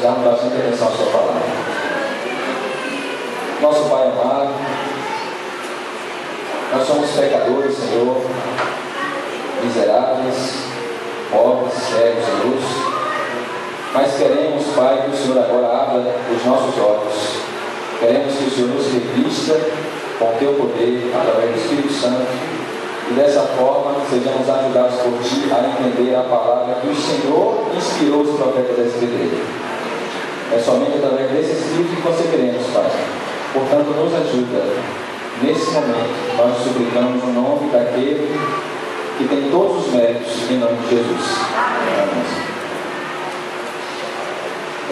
prestarmos bastante atenção à sua palavra. Nosso Pai amado, nós somos pecadores, Senhor, miseráveis, pobres, cegos e nus, mas queremos, Pai, que o Senhor agora abra os nossos olhos. Queremos que o Senhor nos revista com o Teu poder, através do Espírito Santo, e dessa forma sejamos ajudados por Ti a entender a palavra que o Senhor inspirou os profetas a escrever. É somente através desse Espírito que conseguiremos, Pai. Portanto, nos ajuda. Nesse momento, nós suplicamos o nome daquele que tem todos os méritos, em nome de Jesus.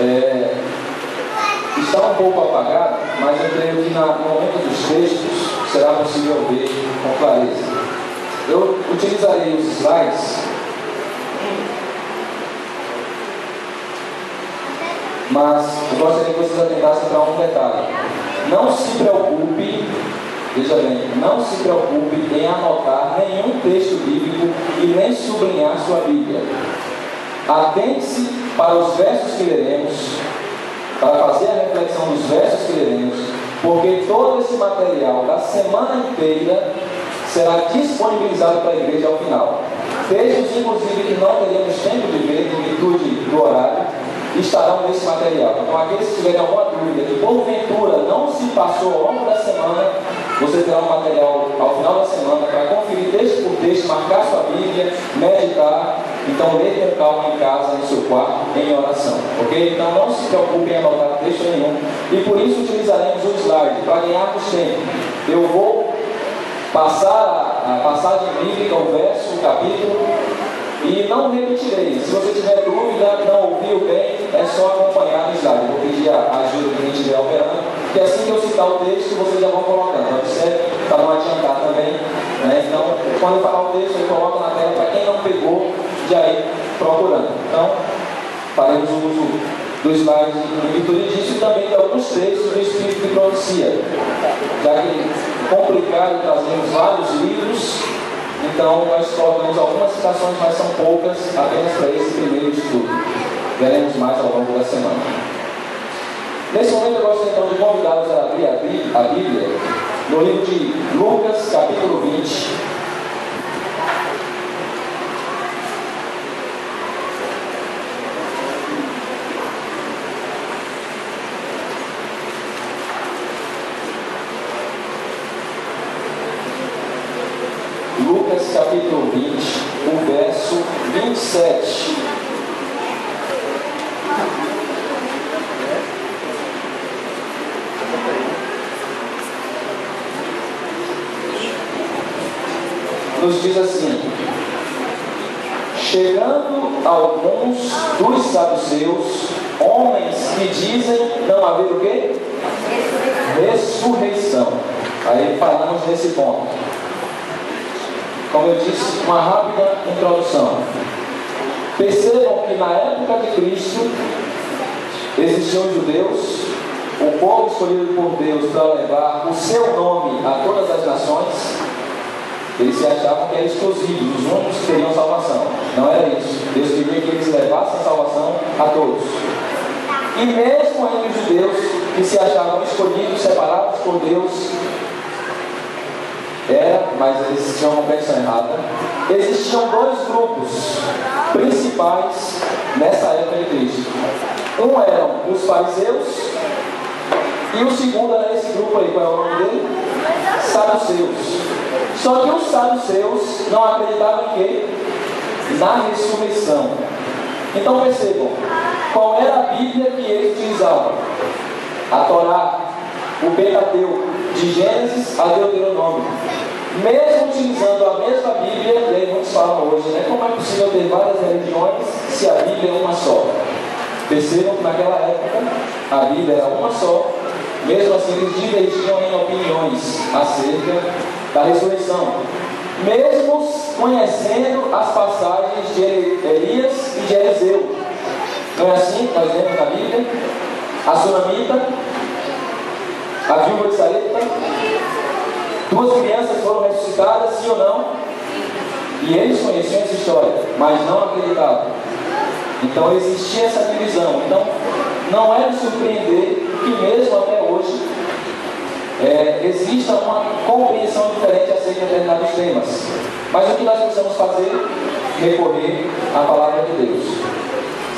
Amém. Está um pouco apagado, mas eu creio que no momento dos textos será possível ver com clareza. Eu utilizarei os slides, mas eu gostaria que vocês atentassem para um detalhe. Não se preocupe, veja bem, não se preocupe em anotar nenhum texto bíblico e nem sublinhar sua Bíblia. Atente-se para os versos que leremos, para fazer a reflexão dos versos que leremos, porque todo esse material da semana inteira será disponibilizado para a igreja ao final. Textos, inclusive, que não teremos tempo de ver, em virtude do horário, estarão nesse material. Então, aqueles que tiverem alguma dúvida, que porventura não se passou ao longo da semana, você terá um material ao final da semana para conferir texto por texto, marcar sua Bíblia, meditar. Então, ler com calma em casa, no seu quarto, em oração. Ok? Então, não se preocupe em anotar texto nenhum. E por isso utilizaremos o slide, para ganharmos tempo. Eu vou passar a passagem bíblica, o verso, o capítulo, e não repetirei. Se você tiver dúvida, não ouviu bem, é só acompanhar no slide. Vou pedir a ajuda de quem estiver operando, que assim que eu citar o texto, vocês já vão colocando. Observe, para não adiantar também. Né? Então, quando eu falar o texto, eu coloco na tela para quem não pegou, já ir procurando. Então, faremos o uso do slide em virtude disso e também de alguns textos do Espírito de Profecia. Já que é complicado trazermos vários livros, então nós colocamos algumas citações, mas são poucas, apenas para esse primeiro estudo. Veremos mais ao longo da semana. Nesse momento eu gostaria então de convidá-los a abrir a Bíblia no livro de Lucas, capítulo 20. Lucas capítulo 20, o verso 27. Nos diz assim: chegando alguns dos saduceus, homens que dizem não haver o quê? Ressurreição. Aí falamos nesse ponto. Como eu disse, uma rápida introdução. Percebam que na época de Cristo existiam judeus, o povo escolhido por Deus para levar o seu nome a todas as nações. Eles se achavam que eram exclusivos, os únicos que teriam salvação. Não era isso. Deus queria que eles levassem a salvação a todos. E mesmo entre os judeus que se achavam escolhidos, separados por Deus, mas eles tinham uma compreensão errada. Existiam dois grupos principais nessa época de Cristo. Um eram os fariseus e o segundo era esse grupo aí, qual é o nome dele? Saduceus. Só que os saduceus não acreditavam em quê? Na ressurreição. Então percebam, qual era a Bíblia que eles utilizavam? A Torá, o Pentateuco, de Gênesis a Deuteronômio. Mesmo utilizando a mesma Bíblia, e aí muitos falam hoje, né? Como é possível ter várias religiões se a Bíblia é uma só? Percebam que naquela época a Bíblia era uma só. Mesmo assim eles divergiam em opiniões acerca da ressurreição, mesmo conhecendo as passagens de Elias e de Eliseu. Não é assim que nós vemos na Bíblia? A Sunamita, a viúva de Sarepta, duas crianças foram ressuscitadas, sim ou não? E eles conheciam essa história, mas não acreditavam. Então existia essa divisão. Então não é de surpreender que mesmo até hoje exista uma compreensão diferente acerca de determinados temas. Mas o que nós precisamos fazer? Recorrer à palavra de Deus.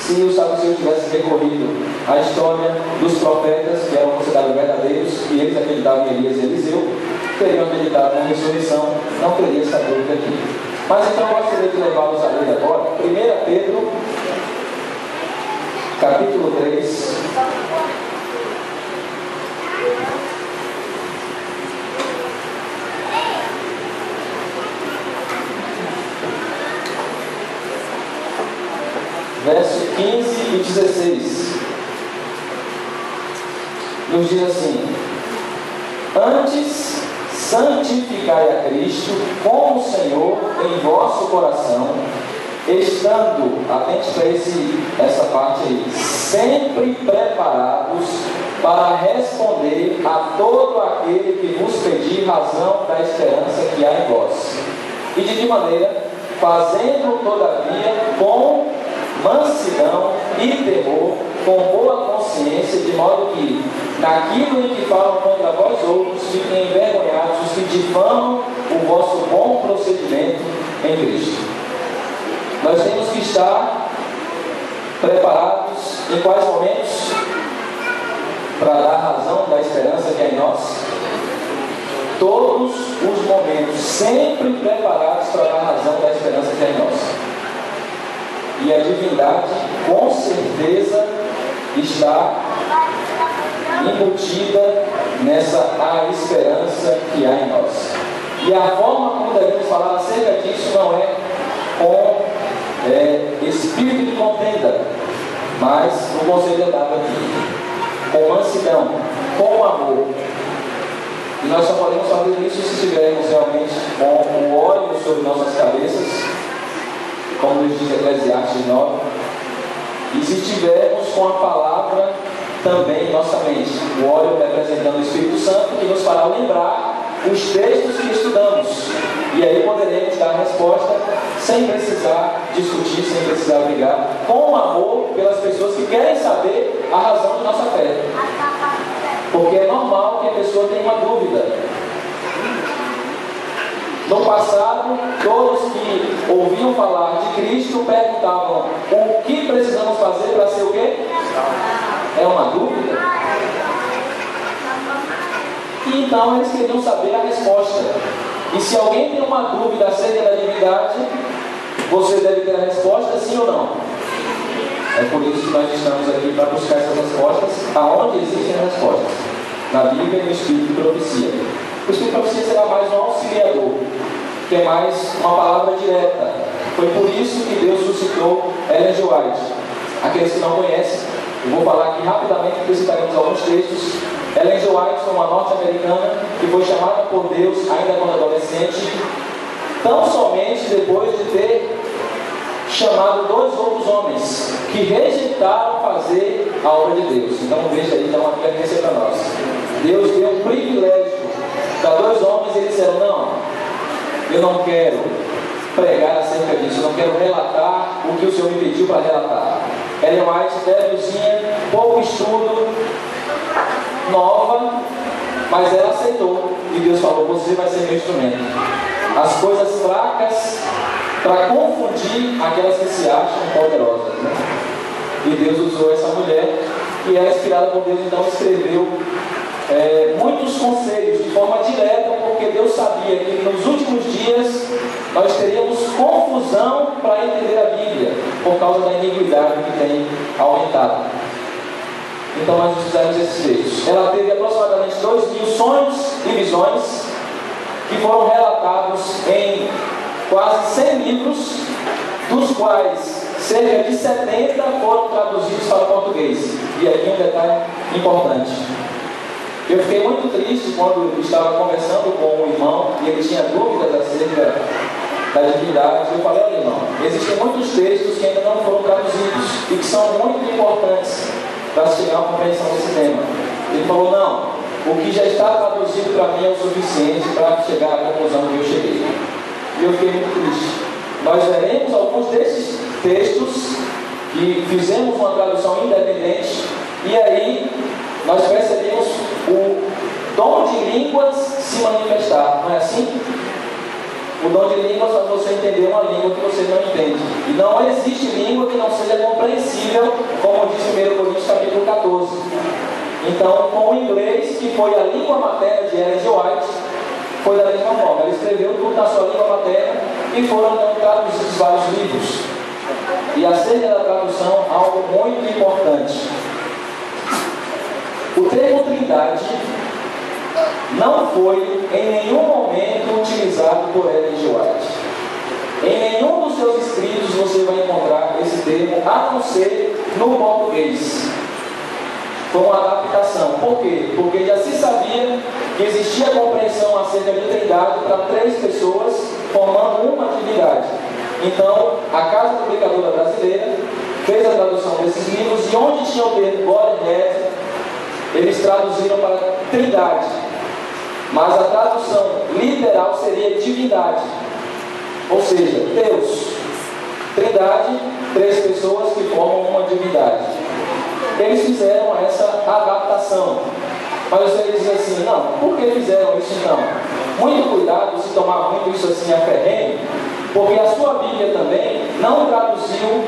Se os saduceus tivessem recorrido à história dos profetas, que eram considerados verdadeiros, e eles acreditavam em Elias e Eliseu, teriam acreditado na ressurreição, não teria essa dúvida aqui. Mas então eu gostaria de levá-los a ler agora 1 Pedro, capítulo 3. Verso 15 e 16 nos diz assim: antes santificai a Cristo como Senhor em vosso coração, estando, atente para essa parte aí, sempre preparados para responder a todo aquele que vos pedir razão da esperança que há em vós. E de que maneira? Fazendo todavia com mansidão e temor, com boa consciência, de modo que, naquilo em que falam contra vós outros, fiquem envergonhados os que difamam o vosso bom procedimento em Cristo. Nós temos que estar preparados em quais momentos? Para dar razão da esperança que é em nós? Todos os momentos, sempre preparados para dar razão da esperança que é em nós. E a divindade, com certeza, está embutida nessa a esperança que há em nós. E a forma como devemos falar acerca disso não é com espírito de contenda, mas o conselho é dado aqui, com mansidão, com amor. E nós só podemos fazer isso se estivermos realmente com o óleo sobre nossas cabeças, como nos diz Eclesiastes 9, e se estivermos com a palavra também em nossa mente, o óleo representando o Espírito Santo, que nos fará lembrar os textos que estudamos, e aí poderemos dar resposta sem precisar discutir, sem precisar brigar, com amor pelas pessoas que querem saber a razão de nossa fé, porque é normal que a pessoa tenha uma dúvida. No passado, todos que ouviam falar de Cristo perguntavam: o que precisamos fazer para ser o quê? É uma dúvida? E então eles queriam saber a resposta. E se alguém tem uma dúvida acerca da divindade, você deve ter a resposta, sim ou não? É por isso que nós estamos aqui para buscar essas respostas, aonde existem as respostas. Na Bíblia e no Espírito de Profecia. O Espírito de Profecia será mais um auxiliador, que é mais uma palavra direta. Foi por isso que Deus suscitou Ellen G. White. Aqueles que não conhecem, eu vou falar aqui rapidamente, porque citaremos alguns textos. Ellen G. White foi uma norte-americana que foi chamada por Deus, ainda quando adolescente, tão somente depois de ter chamado 2 outros homens que rejeitaram fazer a obra de Deus. Então veja aí, dá uma referência para nós. Deus deu um privilégio para 2 homens e eles disseram: não, eu não quero pregar acerca disso, eu não quero relatar o que o Senhor me pediu para relatar. Ellen White, débilzinha, pouco estudo, nova, mas ela aceitou. E Deus falou: você vai ser meu instrumento. As coisas fracas para confundir aquelas que se acham poderosas, né? E Deus usou essa mulher, e ela, inspirada por Deus, então escreveu muitos conselhos de forma direta, porque Deus sabia que nos últimos dias nós teríamos confusão para entender a Bíblia, por causa da iniquidade que tem aumentado. Então nós precisamos desses textos. Ela teve aproximadamente 2.000 sonhos e visões, que foram relatados em quase 100 livros, dos quais cerca de 70 foram traduzidos para o português. E aqui um detalhe importante. Eu fiquei muito triste quando estava conversando com um irmão e ele tinha dúvidas acerca da divindade. Eu falei: olha, irmão, existem muitos textos que ainda não foram traduzidos e que são muito importantes para chegar a uma compreensão desse tema. Ele falou: não, o que já está traduzido para mim é o suficiente para chegar à conclusão que eu cheguei. E eu fiquei muito triste. Nós veremos alguns desses textos que fizemos uma tradução independente, e nós percebemos o dom de línguas se manifestar, não é assim? O dom de línguas faz você entender uma língua que você não entende. E não existe língua que não seja compreensível, como diz 1 Coríntios capítulo 14. Então, com o inglês, que foi a língua materna de Ellen G. White, foi da mesma forma. Ela escreveu tudo na sua língua materna e foram então traduzidos vários livros. E acerca da tradução, algo muito importante. O termo Trindade não foi em nenhum momento utilizado por Ellen G. White. Em nenhum dos seus escritos você vai encontrar esse termo, a não ser no português. Foi uma adaptação. Por quê? Porque já se sabia que existia compreensão acerca de Trindade para 3 pessoas formando uma divindade. Então, a Casa Publicadora Brasileira fez a tradução desses livros e onde tinha o termo Godhead, eles traduziram para Trindade. Mas a tradução literal seria divindade. Ou seja, Deus. Trindade, 3 pessoas que formam uma divindade. Eles fizeram essa adaptação. Mas você diz assim, não, por que fizeram isso então? Muito cuidado se tomar muito isso assim a ferrenho, porque a sua Bíblia também não traduziu,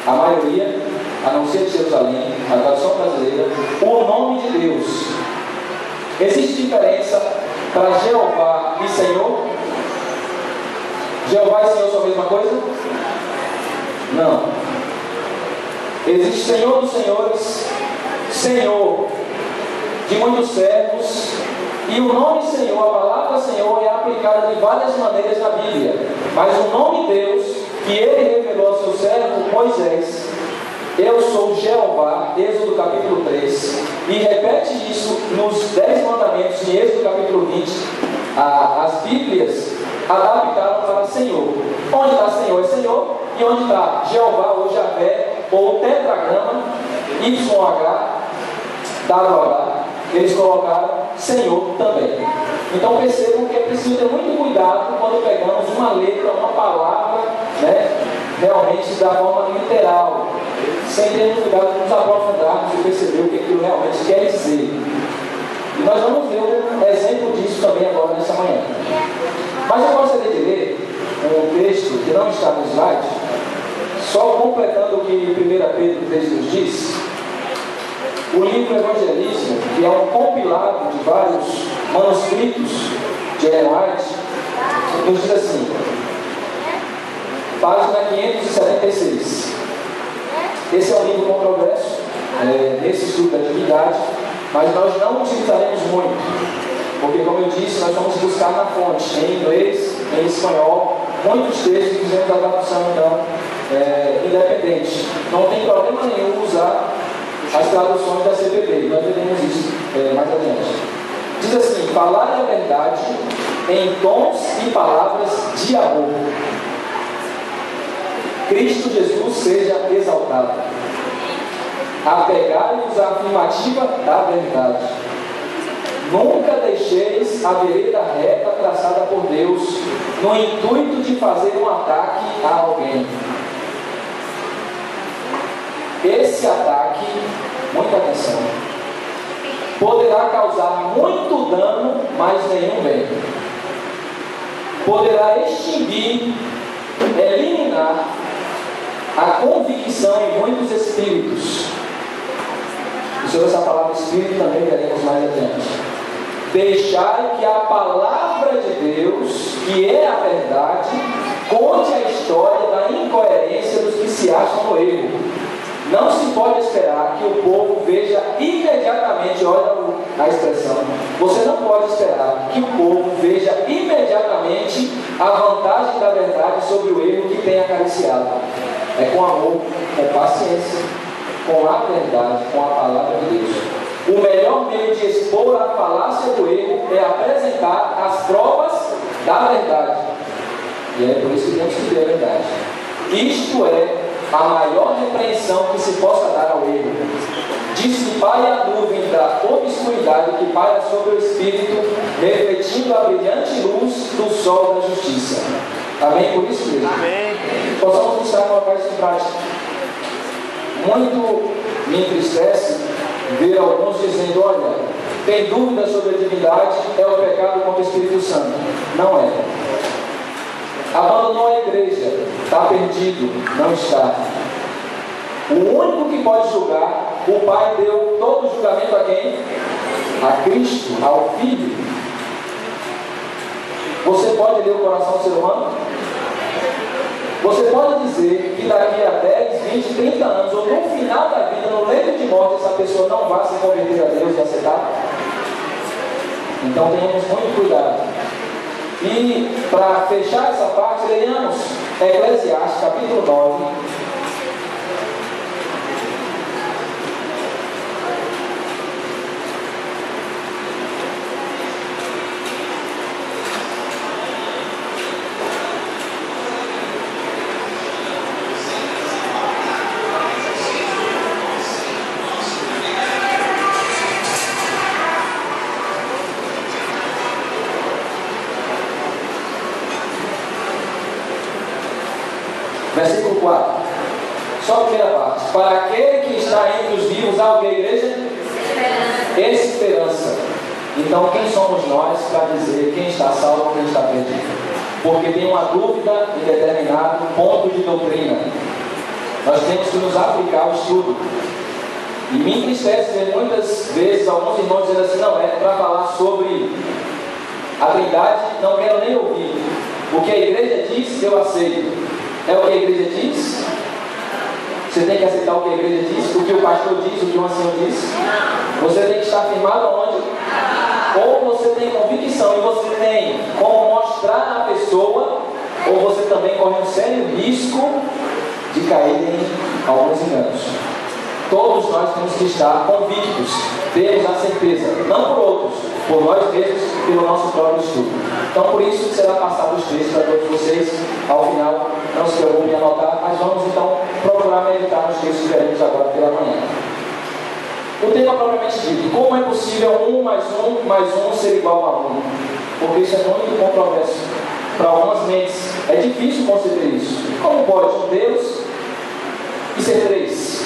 a maioria, a não ser de Jerusalém, a tradução brasileira, o nome de Deus. Existe diferença para Jeová e Senhor? Jeová e Senhor são a mesma coisa? Não. Existe Senhor dos Senhores, Senhor de muitos servos, e o nome Senhor, a palavra Senhor é aplicada de várias maneiras na Bíblia, mas o nome Deus, que ele revelou ao seu servo Moisés, eu sou Jeová, Êxodo capítulo 3, e repete isso nos 10 mandamentos em Êxodo capítulo 20, as Bíblias adaptaram para Senhor. Onde está Senhor é Senhor, e onde está Jeová ou Javé, ou tetragrama, YH, WH, eles colocaram Senhor também. Então percebam que é preciso ter muito cuidado quando pegamos uma letra, uma palavra, realmente da forma literal, sem ter cuidado de nos aprofundarmos e perceber o que aquilo realmente quer dizer. E nós vamos ver um exemplo disso também agora nessa manhã. Mas eu gostaria de ler um texto que não está no slide, só completando o que 1 Pedro 3 nos diz. O livro Evangelismo, que é um compilado de vários manuscritos de Ellen White, nos diz assim, página 576. Esse é um livro controverso, nesse estudo da divindade, mas nós não utilizaremos muito, porque, como eu disse, nós vamos buscar na fonte, em inglês, em espanhol, muitos textos que fizemos a tradução, então, independente. Não tem problema nenhum usar as traduções da CPB, nós veremos isso mais adiante. Diz assim, falar a verdade em tons e palavras de amor. Cristo Jesus seja exaltado. Apegai-vos à afirmativa da verdade. Nunca deixeis a vereda reta traçada por Deus, no intuito de fazer um ataque a alguém. Esse ataque, muita atenção, poderá causar muito dano, mas nenhum bem. Poderá extinguir, eliminar a convicção em muitos espíritos. E sobre essa palavra espírito também veremos mais adiante. Deixai que a palavra de Deus, que é a verdade, conte a história da incoerência dos que se acham no erro. Não se pode esperar que o povo veja imediatamente, olha a expressão, você não pode esperar que o povo veja imediatamente a vantagem da verdade sobre o erro que tem acariciado. É com amor, com paciência, com a verdade, com a palavra de Deus. O melhor meio de expor a falácia do erro é apresentar as provas da verdade. E é por isso que temos que ter a verdade. Isto é a maior repreensão que se possa dar ao erro. Dissipai a nuvem da obscuridade que paira sobre o Espírito, refletindo a brilhante luz do sol da justiça. Amém? Por isso mesmo. Amém. Possamos buscar colocar isso em prática. Muito me entristece ver alguns dizendo: olha, tem dúvida sobre a divindade, é o pecado contra o Espírito Santo. Não é. Abandonou a igreja, está perdido, não está. O único que pode julgar, o Pai deu todo o julgamento a quem? A Cristo, ao Filho. Você pode ler o coração do ser humano? Você pode dizer que daqui a 10, 20, 30 anos, ou no final da vida, no leito de morte, essa pessoa não vai se converter a Deus e aceitar? Então tenhamos muito cuidado. E para fechar essa parte, leiamos Eclesiastes capítulo 9. Versículo 4. Só a primeira parte. Para aquele que está entre os vivos, há o que, igreja? Esperança. Então, quem somos nós para dizer quem está salvo e quem está perdido? Porque tem uma dúvida em determinado ponto de doutrina. Nós temos que nos aplicar ao estudo. E me entristece ver muitas vezes alguns irmãos dizendo assim: não, é para falar sobre a Trindade, não quero nem ouvir. O que a igreja diz, eu aceito. É o que a igreja diz? Você tem que aceitar o que a igreja diz, o que o pastor diz, o que o ancião diz. Você tem que estar firmado onde? Ou você tem convicção e você tem como mostrar na pessoa, ou você também corre um sério risco de cair em alguns enganos. Todos nós temos que estar convictos, temos a certeza, não por outros, por nós mesmos, pelo nosso próprio estudo. Então, por isso, será passado os textos para todos vocês. Ao final, não se preocupem em anotar, mas vamos então procurar meditar nos textos que veremos agora pela manhã. O tema propriamente dito: como é possível 1 mais 1 ser igual a 1? Porque isso é muito controverso para algumas mentes. É difícil conceber isso. Como pode um Deus e ser 3?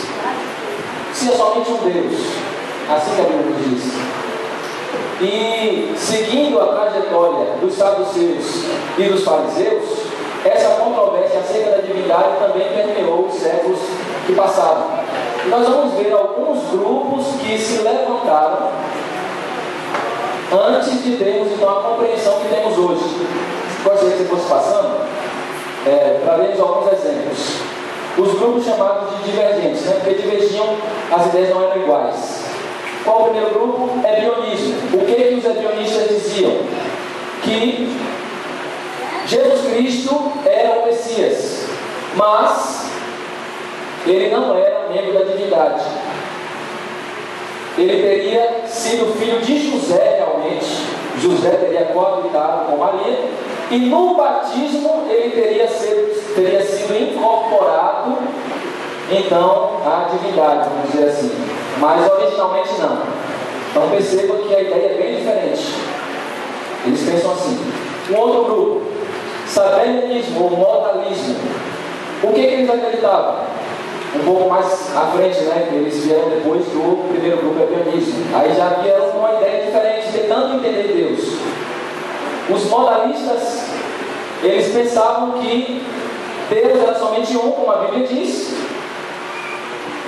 Se é somente um Deus, assim que a Bíblia diz. E seguindo a trajetória dos saduceus e dos fariseus, essa controvérsia acerca da divindade também permeou os séculos que passaram. E nós vamos ver alguns grupos que se levantaram antes de termos então a compreensão que temos hoje. Gostaria que você fosse passando para vermos alguns exemplos. Os grupos chamados de divergentes, porque divergiam, as ideias não eram iguais. Qual o primeiro grupo? Ebionismo. O que os ebionistas diziam? Que Jesus Cristo era o Messias, mas ele não era membro da divindade. Ele teria sido filho de José realmente. José teria coabitado com Maria, e no batismo ele teria sido incorporado então à divindade, vamos dizer assim, mas originalmente não. Então perceba que a ideia é bem diferente. Eles pensam assim. Um outro grupo, sabelianismo ou modalismo. O que eles acreditavam? Um pouco mais à frente, que eles vieram depois do primeiro grupo, ebionismo. Aí já vieram com uma ideia diferente, tentando entender Deus. Os modalistas, eles pensavam que Deus era somente um, como a Bíblia diz,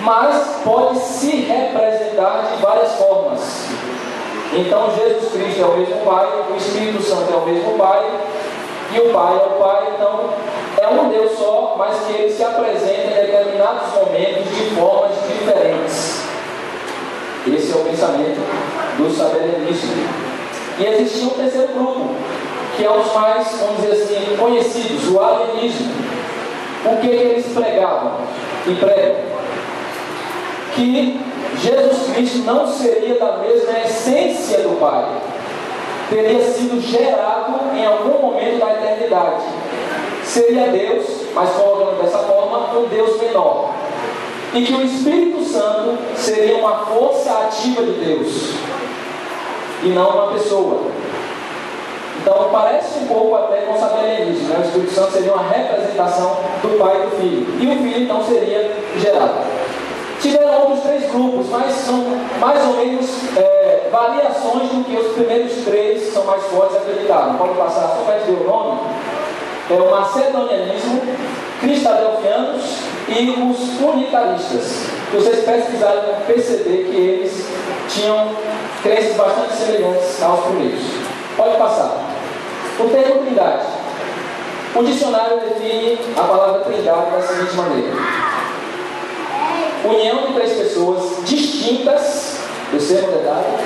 mas pode se representar de várias formas. Então Jesus Cristo é o mesmo Pai, o Espírito Santo é o mesmo Pai, e o Pai é o Pai. Então é um Deus só, mas que ele se apresenta em determinados momentos de formas diferentes. Esse é o pensamento do sabelianismo. E existia um terceiro grupo, que é os mais, vamos dizer assim, conhecidos, o arianismo. O que eles pregavam e pregam? Que Jesus Cristo não seria da mesma essência do Pai, teria sido gerado em algum momento da eternidade. Seria Deus, mas colocando dessa forma, um Deus menor. E que o Espírito Santo seria uma força ativa de Deus, e não uma pessoa. Então parece um pouco até com o sabelianismo, O Espírito Santo seria uma representação do Pai e do Filho, e o Filho então seria gerado. Tiveram outros 3 grupos, mas são mais ou menos variações do que os primeiros 3 que são mais fortes acreditavam. Pode passar só para dizer o nome. É o macedonianismo, cristadelfianos e os unitaristas. Se vocês pesquisarem, vão perceber que eles tinham crenças bastante semelhantes aos primeiros. Pode passar. O termo trindade. O dicionário define a palavra trindade da seguinte maneira: união de 3 pessoas distintas, terceiro detalhe,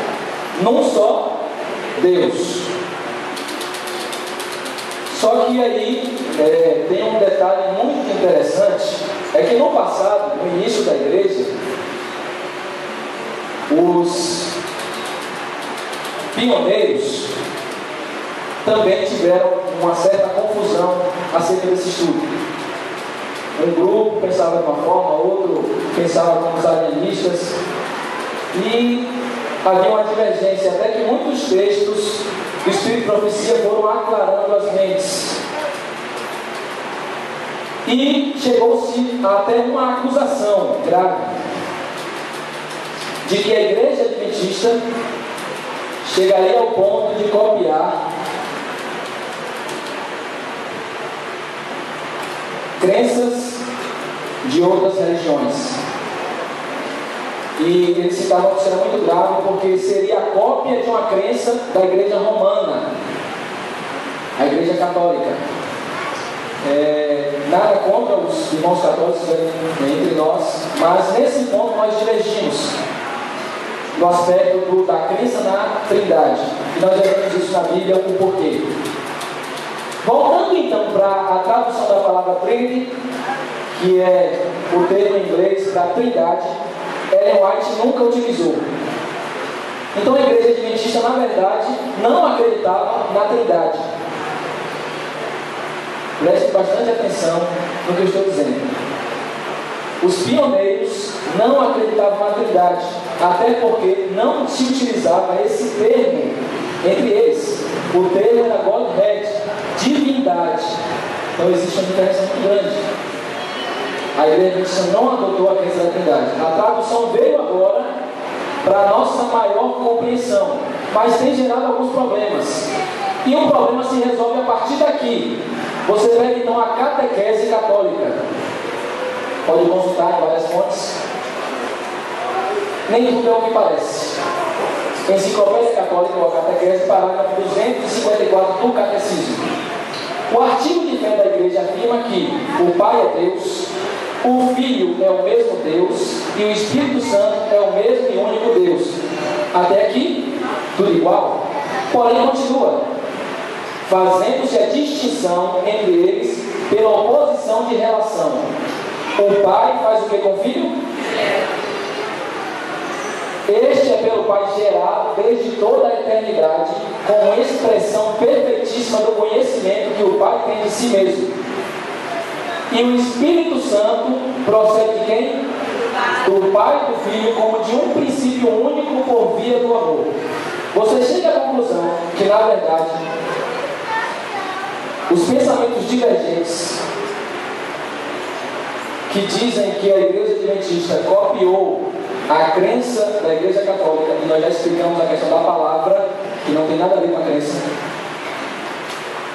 num só Deus. Só que aí tem um detalhe muito interessante, é que no passado, no início da igreja, os pioneiros também tiveram uma certa confusão acerca desse estudo. Um grupo pensava de uma forma, outro pensava como os arianistas, e havia uma divergência, até que muitos textos do Espírito de Profecia foram aclarando as mentes. E chegou-se até uma acusação grave de que a igreja adventista chegaria ao ponto de copiar crenças de outras religiões. E eles citavam que isso era muito grave, porque seria a cópia de uma crença da igreja romana, a igreja católica. Nada contra os irmãos católicos entre nós, mas nesse ponto nós divergimos no aspecto da crença na Trindade. E nós já vemos isso na Bíblia, o porquê. Voltando então para a tradução da palavra Trinity, que é o termo em inglês para Trindade, Ellen White nunca utilizou. Então a igreja adventista, na verdade, não acreditava na Trindade. Preste bastante atenção no que eu estou dizendo. Os pioneiros não acreditavam na Trindade, até porque não se utilizava esse termo entre eles. O termo era Godhead, divindade. Então existe uma diferença muito grande. A igreja adventista não adotou a crença da Trindade. A tradução veio agora para a nossa maior compreensão, mas tem gerado alguns problemas. E o problema se resolve a partir daqui. Você pega então a catequese católica. Pode consultar em várias fontes. Nem tudo é o que parece. Enciclopédia Católica ou a Catequese, parágrafo 254 do Catecismo. O artigo de fé da igreja afirma que o Pai é Deus, o Filho é o mesmo Deus e o Espírito Santo é o mesmo e único Deus. Até aqui, tudo igual. Porém, continua, fazendo-se a distinção entre eles pela oposição de relação. O Pai faz o que com o Filho? Este é pelo Pai gerado desde toda a eternidade, com expressão perfeitíssima do conhecimento que o Pai tem de si mesmo. E o Espírito Santo procede de quem? Do Pai e do Filho, como de um princípio único por via do amor. Você chega à conclusão que, na verdade, os pensamentos divergentes que dizem que a igreja adventista copiou a crença da igreja católica, e nós já explicamos a questão da palavra, que não tem nada a ver com a crença.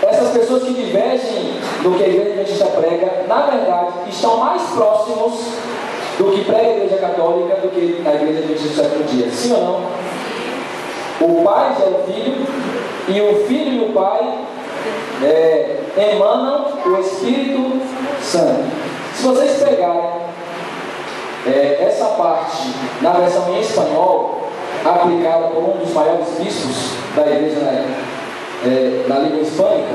Essas pessoas que divergem do que a igreja adventista prega, na verdade, estão mais próximos do que prega a igreja católica do que a igreja adventista do sétimo dia. Sim ou não? O Pai gera o Filho, e o Filho e o Pai emanam o Espírito Santo. Se vocês pegarem essa parte na versão em espanhol, aplicada por um dos maiores bispos da igreja na língua hispânica,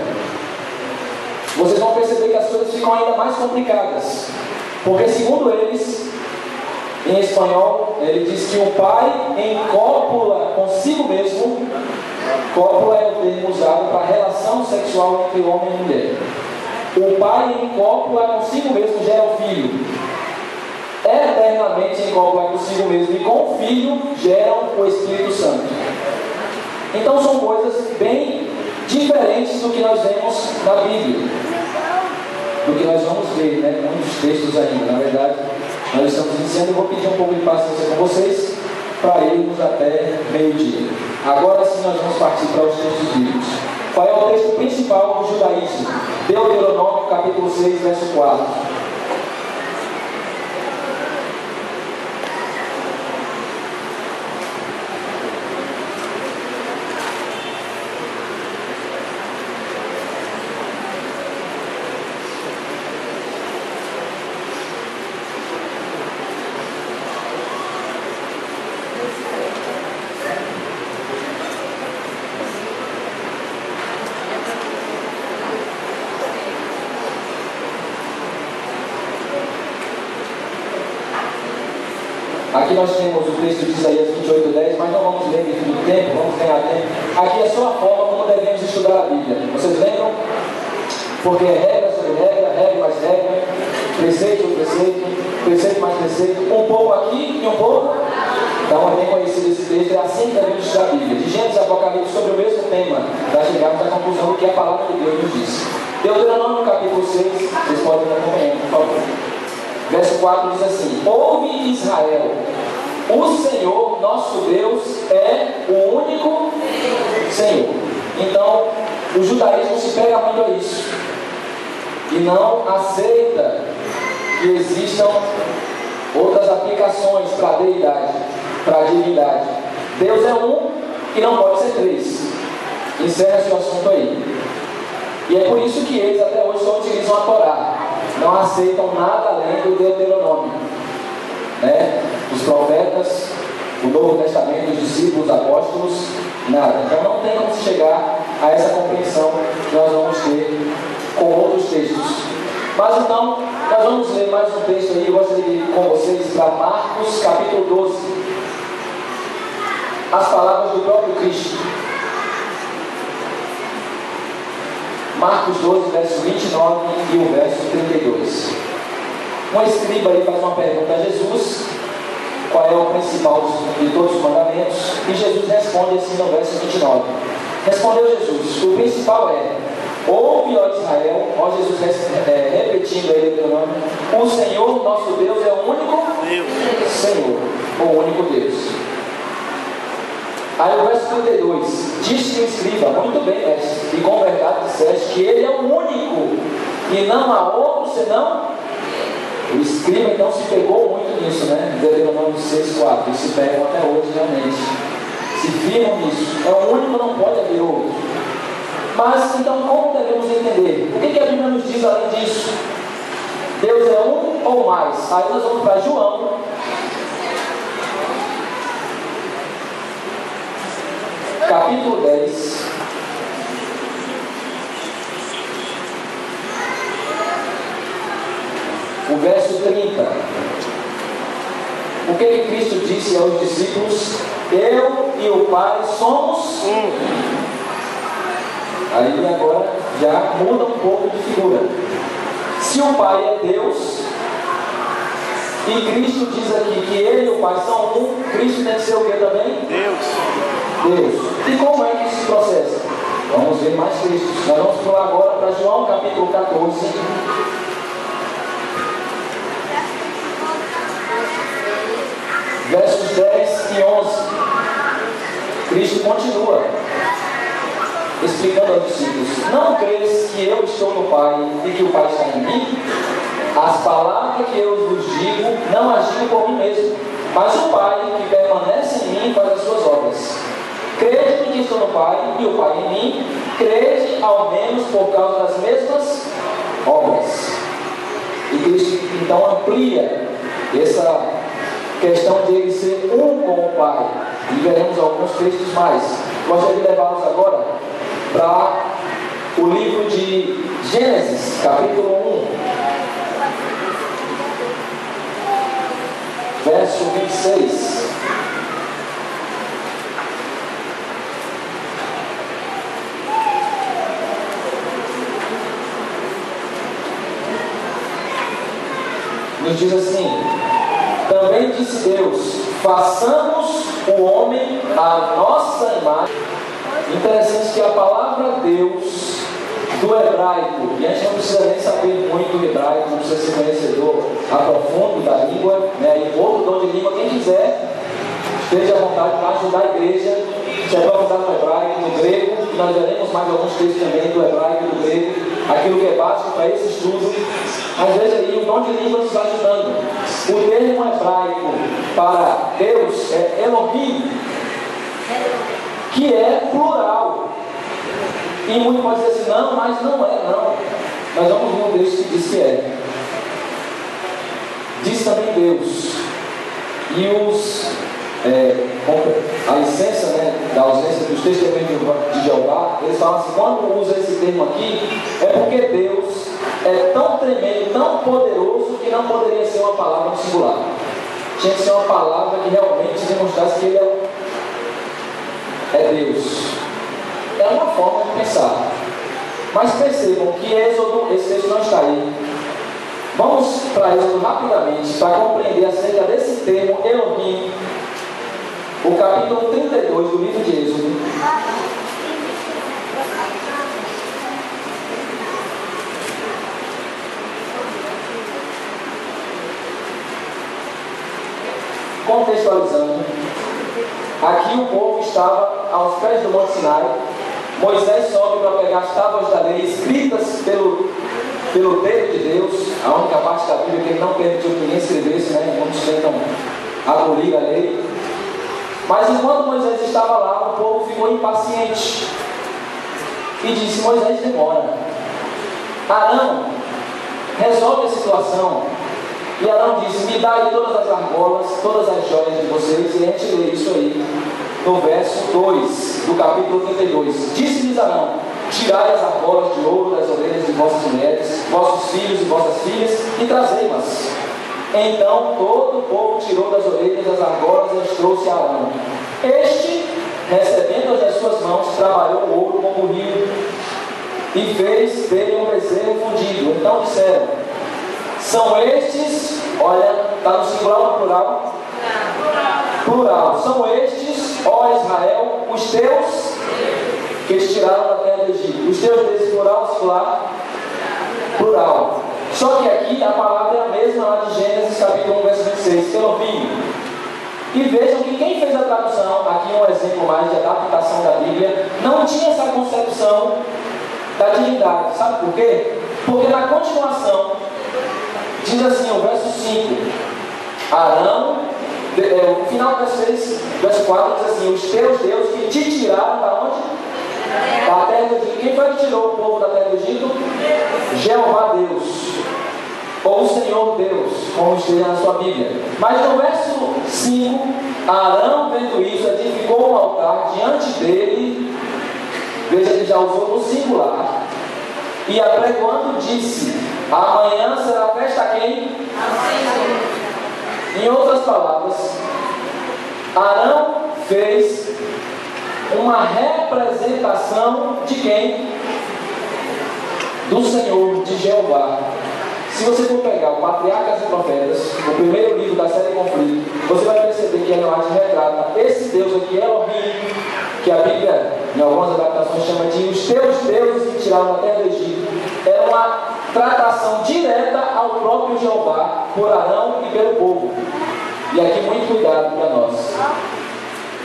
vocês vão perceber que as coisas ficam ainda mais complicadas, porque segundo eles, em espanhol, ele diz que o Pai em cópula consigo mesmo. Cópula é o termo usado para a relação sexual entre homem e mulher. O Pai em cópula consigo mesmo gera o Filho. Eternamente em cópula consigo mesmo e com o Filho geram o Espírito Santo. Então são coisas bem diferentes do que nós vemos na Bíblia, do que nós vamos ver, muitos textos ainda. Na verdade, Nós estamos iniciando, eu vou pedir um pouco de paciência com vocês para irmos até meio-dia. Agora sim nós vamos partir para os textos bíblicos. Qual é o texto principal do judaísmo? Deuteronômio capítulo 6, verso 4. Aqui nós temos o texto de Isaías 28:10, mas não vamos ler em muito tempo, vamos ganhar tempo. Aqui é só a forma como devemos estudar a Bíblia. Vocês lembram? Porque é regra sobre regra, regra mais regra, preceito sobre preceito, preceito mais preceito, um pouco aqui e um pouco. Então é bem conhecido esse texto, é assim que devemos estudar a Bíblia. De Gênesis e Apocalipse sobre o mesmo tema, para chegarmos à conclusão do que a palavra de Deus nos diz. Deuteronômio capítulo 6, vocês podem acompanhar, por favor. Verso 4 diz assim: ouve Israel, o Senhor nosso Deus é o único Senhor. Então, o judaísmo se pega muito a isso e não aceita que existam outras aplicações para a deidade, para a divindade. Deus é um e não pode ser três. Encerra-se o assunto aí. E é por isso que eles até hoje só utilizam a Torá, não aceitam nada além do Deuteronômio, né? Os profetas, o Novo Testamento, os discípulos, os apóstolos, nada. Então não tem como se chegar a essa compreensão que nós vamos ter com outros textos. Mas então, nós vamos ler mais um texto aí. Eu gostaria de ir com vocês para Marcos capítulo 12. As palavras do próprio Cristo. Marcos 12, verso 29 e o verso 32. Um escriba aí faz uma pergunta a Jesus: qual é o principal de todos os mandamentos? E Jesus responde assim no verso 29. Respondeu Jesus: o principal é: ouve, ó Israel, ó Jesus repetindo aí Deuteronômio, o Senhor nosso Deus é o único Deus. Senhor, o único Deus. Aí o verso 32, disse o escriba: muito bem, mestre, e com verdade disseste que ele é o único, e não há outro senão. O escriba então se pegou muito nisso, né? Deuteronômio 6:4, e se pegam até hoje realmente, se firmam nisso, é o único, não pode haver outro. Mas então como devemos entender? O que a Bíblia nos diz além disso? Deus é um ou mais? Aí nós vamos para João capítulo 10, o verso 30. O que Cristo disse aos discípulos? Eu e o Pai somos um. Aí agora já muda um pouco de figura. Se o Pai é Deus e Cristo diz aqui que ele e o Pai são um, Cristo tem que ser o que também? Deus. E como é que isso se processa? Vamos ver mais textos. Nós vamos pular agora para João capítulo 14. Versos 10 e 11. Cristo continua explicando aos discípulos: não crees que eu estou no Pai e que o Pai está em mim? As palavras que eu vos digo não as digo por mim mesmo, mas o Pai que permanece em mim faz as suas obras. Crede que estou no Pai e o Pai em mim, crede ao menos por causa das mesmas obras. E Cristo então amplia essa questão de ele ser um com o Pai. E veremos alguns textos mais. Gostaria de levá-los agora para o livro de Gênesis, capítulo 1, verso 26. Nos diz assim: também disse Deus, façamos o homem à nossa imagem. Interessante que a palavra Deus, do hebraico, e a gente não precisa nem saber muito hebraico, não precisa ser conhecedor a profundo da língua, né? E outro dom de língua, quem quiser, esteja à vontade para ajudar a igreja, se aprofundar no hebraico, no grego, e nós veremos mais alguns textos também do hebraico e do grego, aquilo que é básico para esse estudo. Mas veja aí, o dom de língua nos ajudando. O termo hebraico para Deus é Elohim, que é plural. E muito pode dizer assim, não, mas não é, não. Nós vamos ver um texto que diz que é. Diz também Deus. E a licença, né, da ausência dos testemunhos de Jeová, eles falam assim, quando usa esse termo aqui, é porque Deus é tão tremendo, tão poderoso, que não poderia ser uma palavra no singular. Tinha que ser uma palavra que realmente demonstrasse que Ele é Deus. É uma forma de pensar. Mas percebam que Êxodo, esse texto não está aí. Vamos para Êxodo rapidamente, para compreender acerca desse termo Elohim. O capítulo 32 do livro de Êxodo. Contextualizando, aqui o povo estava aos pés do Monte Sinai. Moisés sobe para pegar as tábuas da lei escritas pelo dedo de Deus, a única parte da Bíblia que ele não permitiu que ninguém escrevesse, né? Muitos tentam abolir a lei. Mas enquanto Moisés estava lá, o povo ficou impaciente e disse: Moisés, demora. Arão, resolve a situação. E Arão disse: me dá aí todas as argolas, todas as joias de vocês. E a gente lê isso aí no verso 2 do capítulo 32. Disse-lhes Arão: tirai as argolas de ouro das orelhas de vossas mulheres, vossos filhos e vossas filhas, e trazei-mas. Então todo o povo tirou das orelhas as argolas e as trouxe a Arão. Este, recebendo-as das suas mãos, trabalhou o ouro como rio e fez dele um bezerro fundido. Então disseram: são estes, olha, está no singular ou no plural? Plural. São estes, ó Israel, os teus que eles tiraram da terra do Egito. Os teus deuses, plural, singular? Plural. Só que aqui a palavra é a mesma lá de Gênesis capítulo 1, verso 26, Elohim. E vejam que quem fez a tradução, aqui um exemplo mais de adaptação da Bíblia, não tinha essa concepção da divindade. Sabe por quê? Porque na continuação diz assim, o verso 5, Arão, o final do verso 6, verso 4 diz assim: os teus deuses que te tiraram da onde? Da terra do Egito. Quem foi que tirou o povo da terra do Egito? Jeová Deus, ou o Senhor Deus, como esteja na sua Bíblia. Mas no verso 5, Arão, vendo isso, edificou um altar diante dele. Veja que já usou no singular. E apregoando disse: amanhã será festa a quem? Em outras palavras, Arão fez uma representação de quem? Do Senhor, de Jeová. Se você for pegar o Patriarcas e Profetas, o primeiro livro da série Conflito, você vai perceber que Ellen White retrata esse Deus aqui, Elohim, que a Bíblia, em algumas adaptações, chama de os teus deuses que tiraram da terra do Egito. Era uma tratação direta ao próprio Jeová, por Arão e pelo povo. E aqui muito cuidado para nós.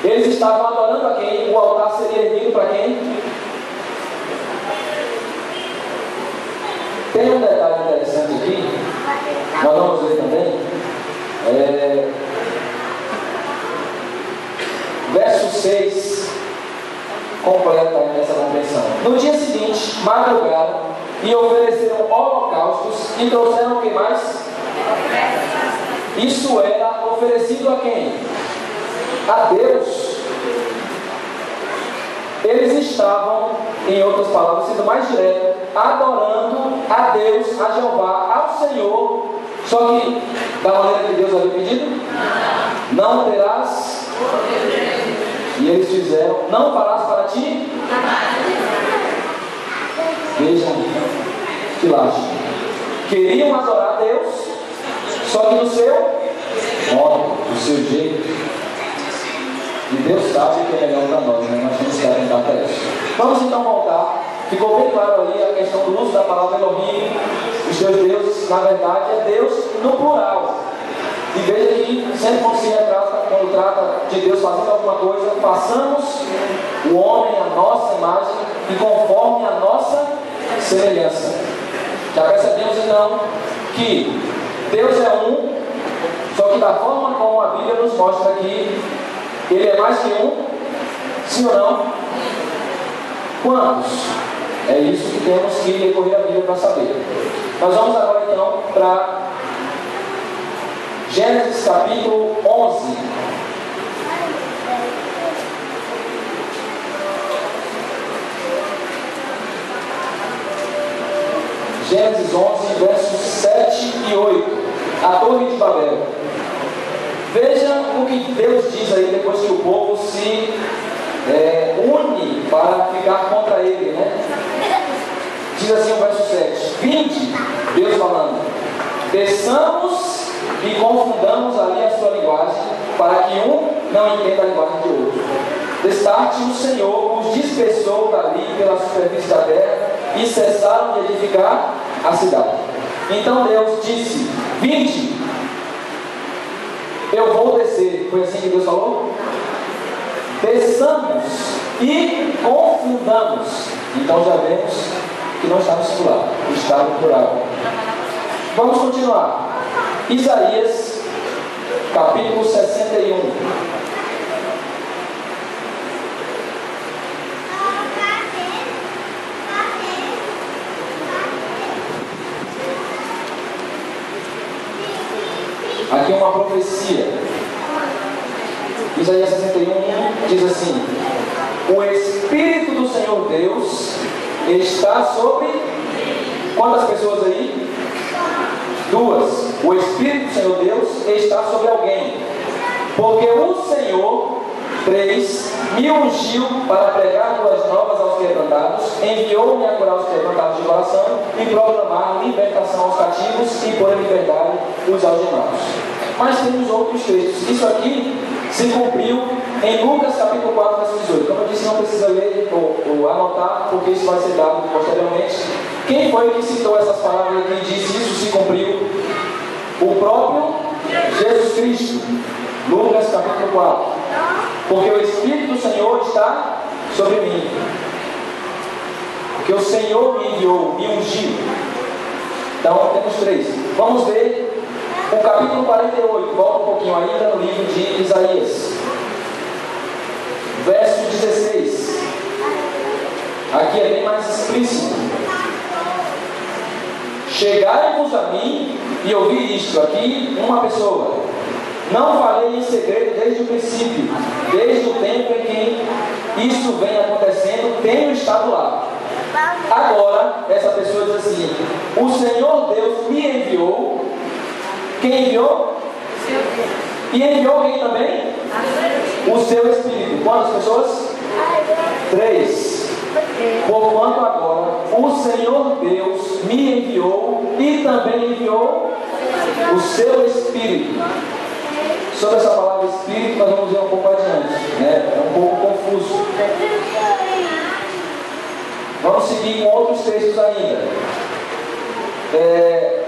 Eles estavam adorando a quem? O altar seria erguido para quem? Tem um detalhe interessante aqui, nós vamos ver também. Verso 6 completa essa compreensão. No dia seguinte, madrugaram e ofereceram holocaustos e trouxeram o que mais? Isso era oferecido a quem? A Deus. Eles estavam, em outras palavras, sendo mais direto, adorando a Deus, a Jeová, ao Senhor. Só que da maneira que Deus havia pedido: não terás. E eles fizeram: não farás para ti. Vejam que laje. Queriam adorar a Deus, só que no seu modo, do seu jeito. E Deus sabe o que é melhor para nós, né? Nós temos que atentar para isso. Vamos então voltar ficou bem claro aí a questão do uso da palavra Elohim. Os teus deuses, na verdade, é Deus no plural. E veja que sempre quando trata de Deus fazendo alguma coisa, façamos o homem à nossa imagem e conforme a nossa semelhança. Já percebemos então que Deus é um, só que da forma como a Bíblia nos mostra aqui, Ele é mais que um, sim ou não? Quantos? É isso que temos que recorrer à Bíblia para saber. Nós vamos agora então para Gênesis capítulo 11. Gênesis 11, versos 7 e 8. A Torre de Babel. Veja o que Deus diz aí depois que o povo se une para ficar contra ele, né? Diz assim o verso 7: Vinde, Deus falando, desçamos e confundamos ali a sua linguagem, para que um não entenda a linguagem de outro. Destarte o Senhor os dispersou dali pela superfície da terra e cessaram de edificar a cidade. Então Deus disse: Vinde, eu vou descer. Foi assim que Deus falou? Desçamos e confundamos. Então já vemos que não está no singular, está no plural. Vamos continuar. Isaías, capítulo 61. Aqui é uma profecia. Isaías 61 diz assim: o Espírito do Senhor Deus está sobre quantas pessoas aí? Duas. O Espírito do Senhor Deus está sobre alguém. Porque o Senhor, 3, me ungiu para pregar boas novas aos quebrantados, enviou-me a curar os quebrantados de coração e proclamar libertação aos cativos e pôr em liberdade os algemados. Mas temos outros textos. Isso aqui se cumpriu em Lucas capítulo 4, verso 18. Como eu disse, não precisa ler ou anotar, porque isso vai ser dado posteriormente. Quem foi que citou essas palavras aqui e disse isso se cumpriu? O próprio Jesus Cristo. Lucas capítulo 4. Porque o Espírito do Senhor está sobre mim. Porque o Senhor me enviou, me ungiu. Então temos 3. Vamos ver o capítulo 48. Volta um pouquinho ainda no livro de Isaías. Verso 16. Aqui é bem mais explícito. Chegai-vos a mim e ouvi isto. Aqui uma pessoa. Não falei em segredo desde o princípio, desde o tempo em que isso vem acontecendo, tenho estado lá. Agora, essa pessoa diz assim: o Senhor Deus me enviou. Quem enviou? E enviou quem também? O seu Espírito. Quantas pessoas? 3. Porquanto agora o Senhor Deus me enviou e também enviou o seu Espírito. Sobre essa palavra Espírito nós vamos ver um pouco adiante, né? É um pouco confuso. Vamos seguir com outros textos ainda.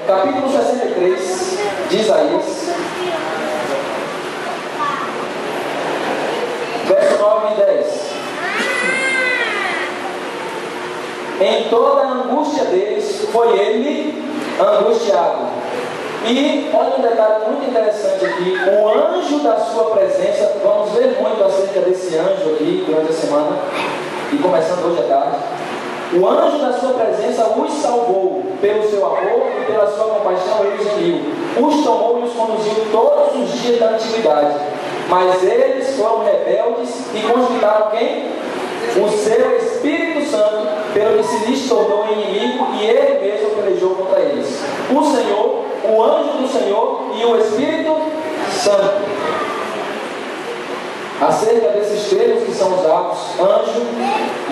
Capítulo 63 de Isaías, verso 9 e 10. Em toda a angústia deles foi ele angustiado. E olha um detalhe muito interessante aqui: o anjo da sua presença. Vamos ver muito acerca desse anjo aqui durante a semana, e começando hoje à tarde. O anjo da sua presença os salvou, pelo seu amor e pela sua compaixão ele os uniu, os tomou e os conduziu todos os dias da antiguidade. Mas eles foram rebeldes e consultaram quem? O seu Espírito Santo, pelo que se lhes tornou inimigo, e ele mesmo pelejou contra eles. O Senhor, o anjo do Senhor e o Espírito Santo. Acerca desses termos que são usados, anjo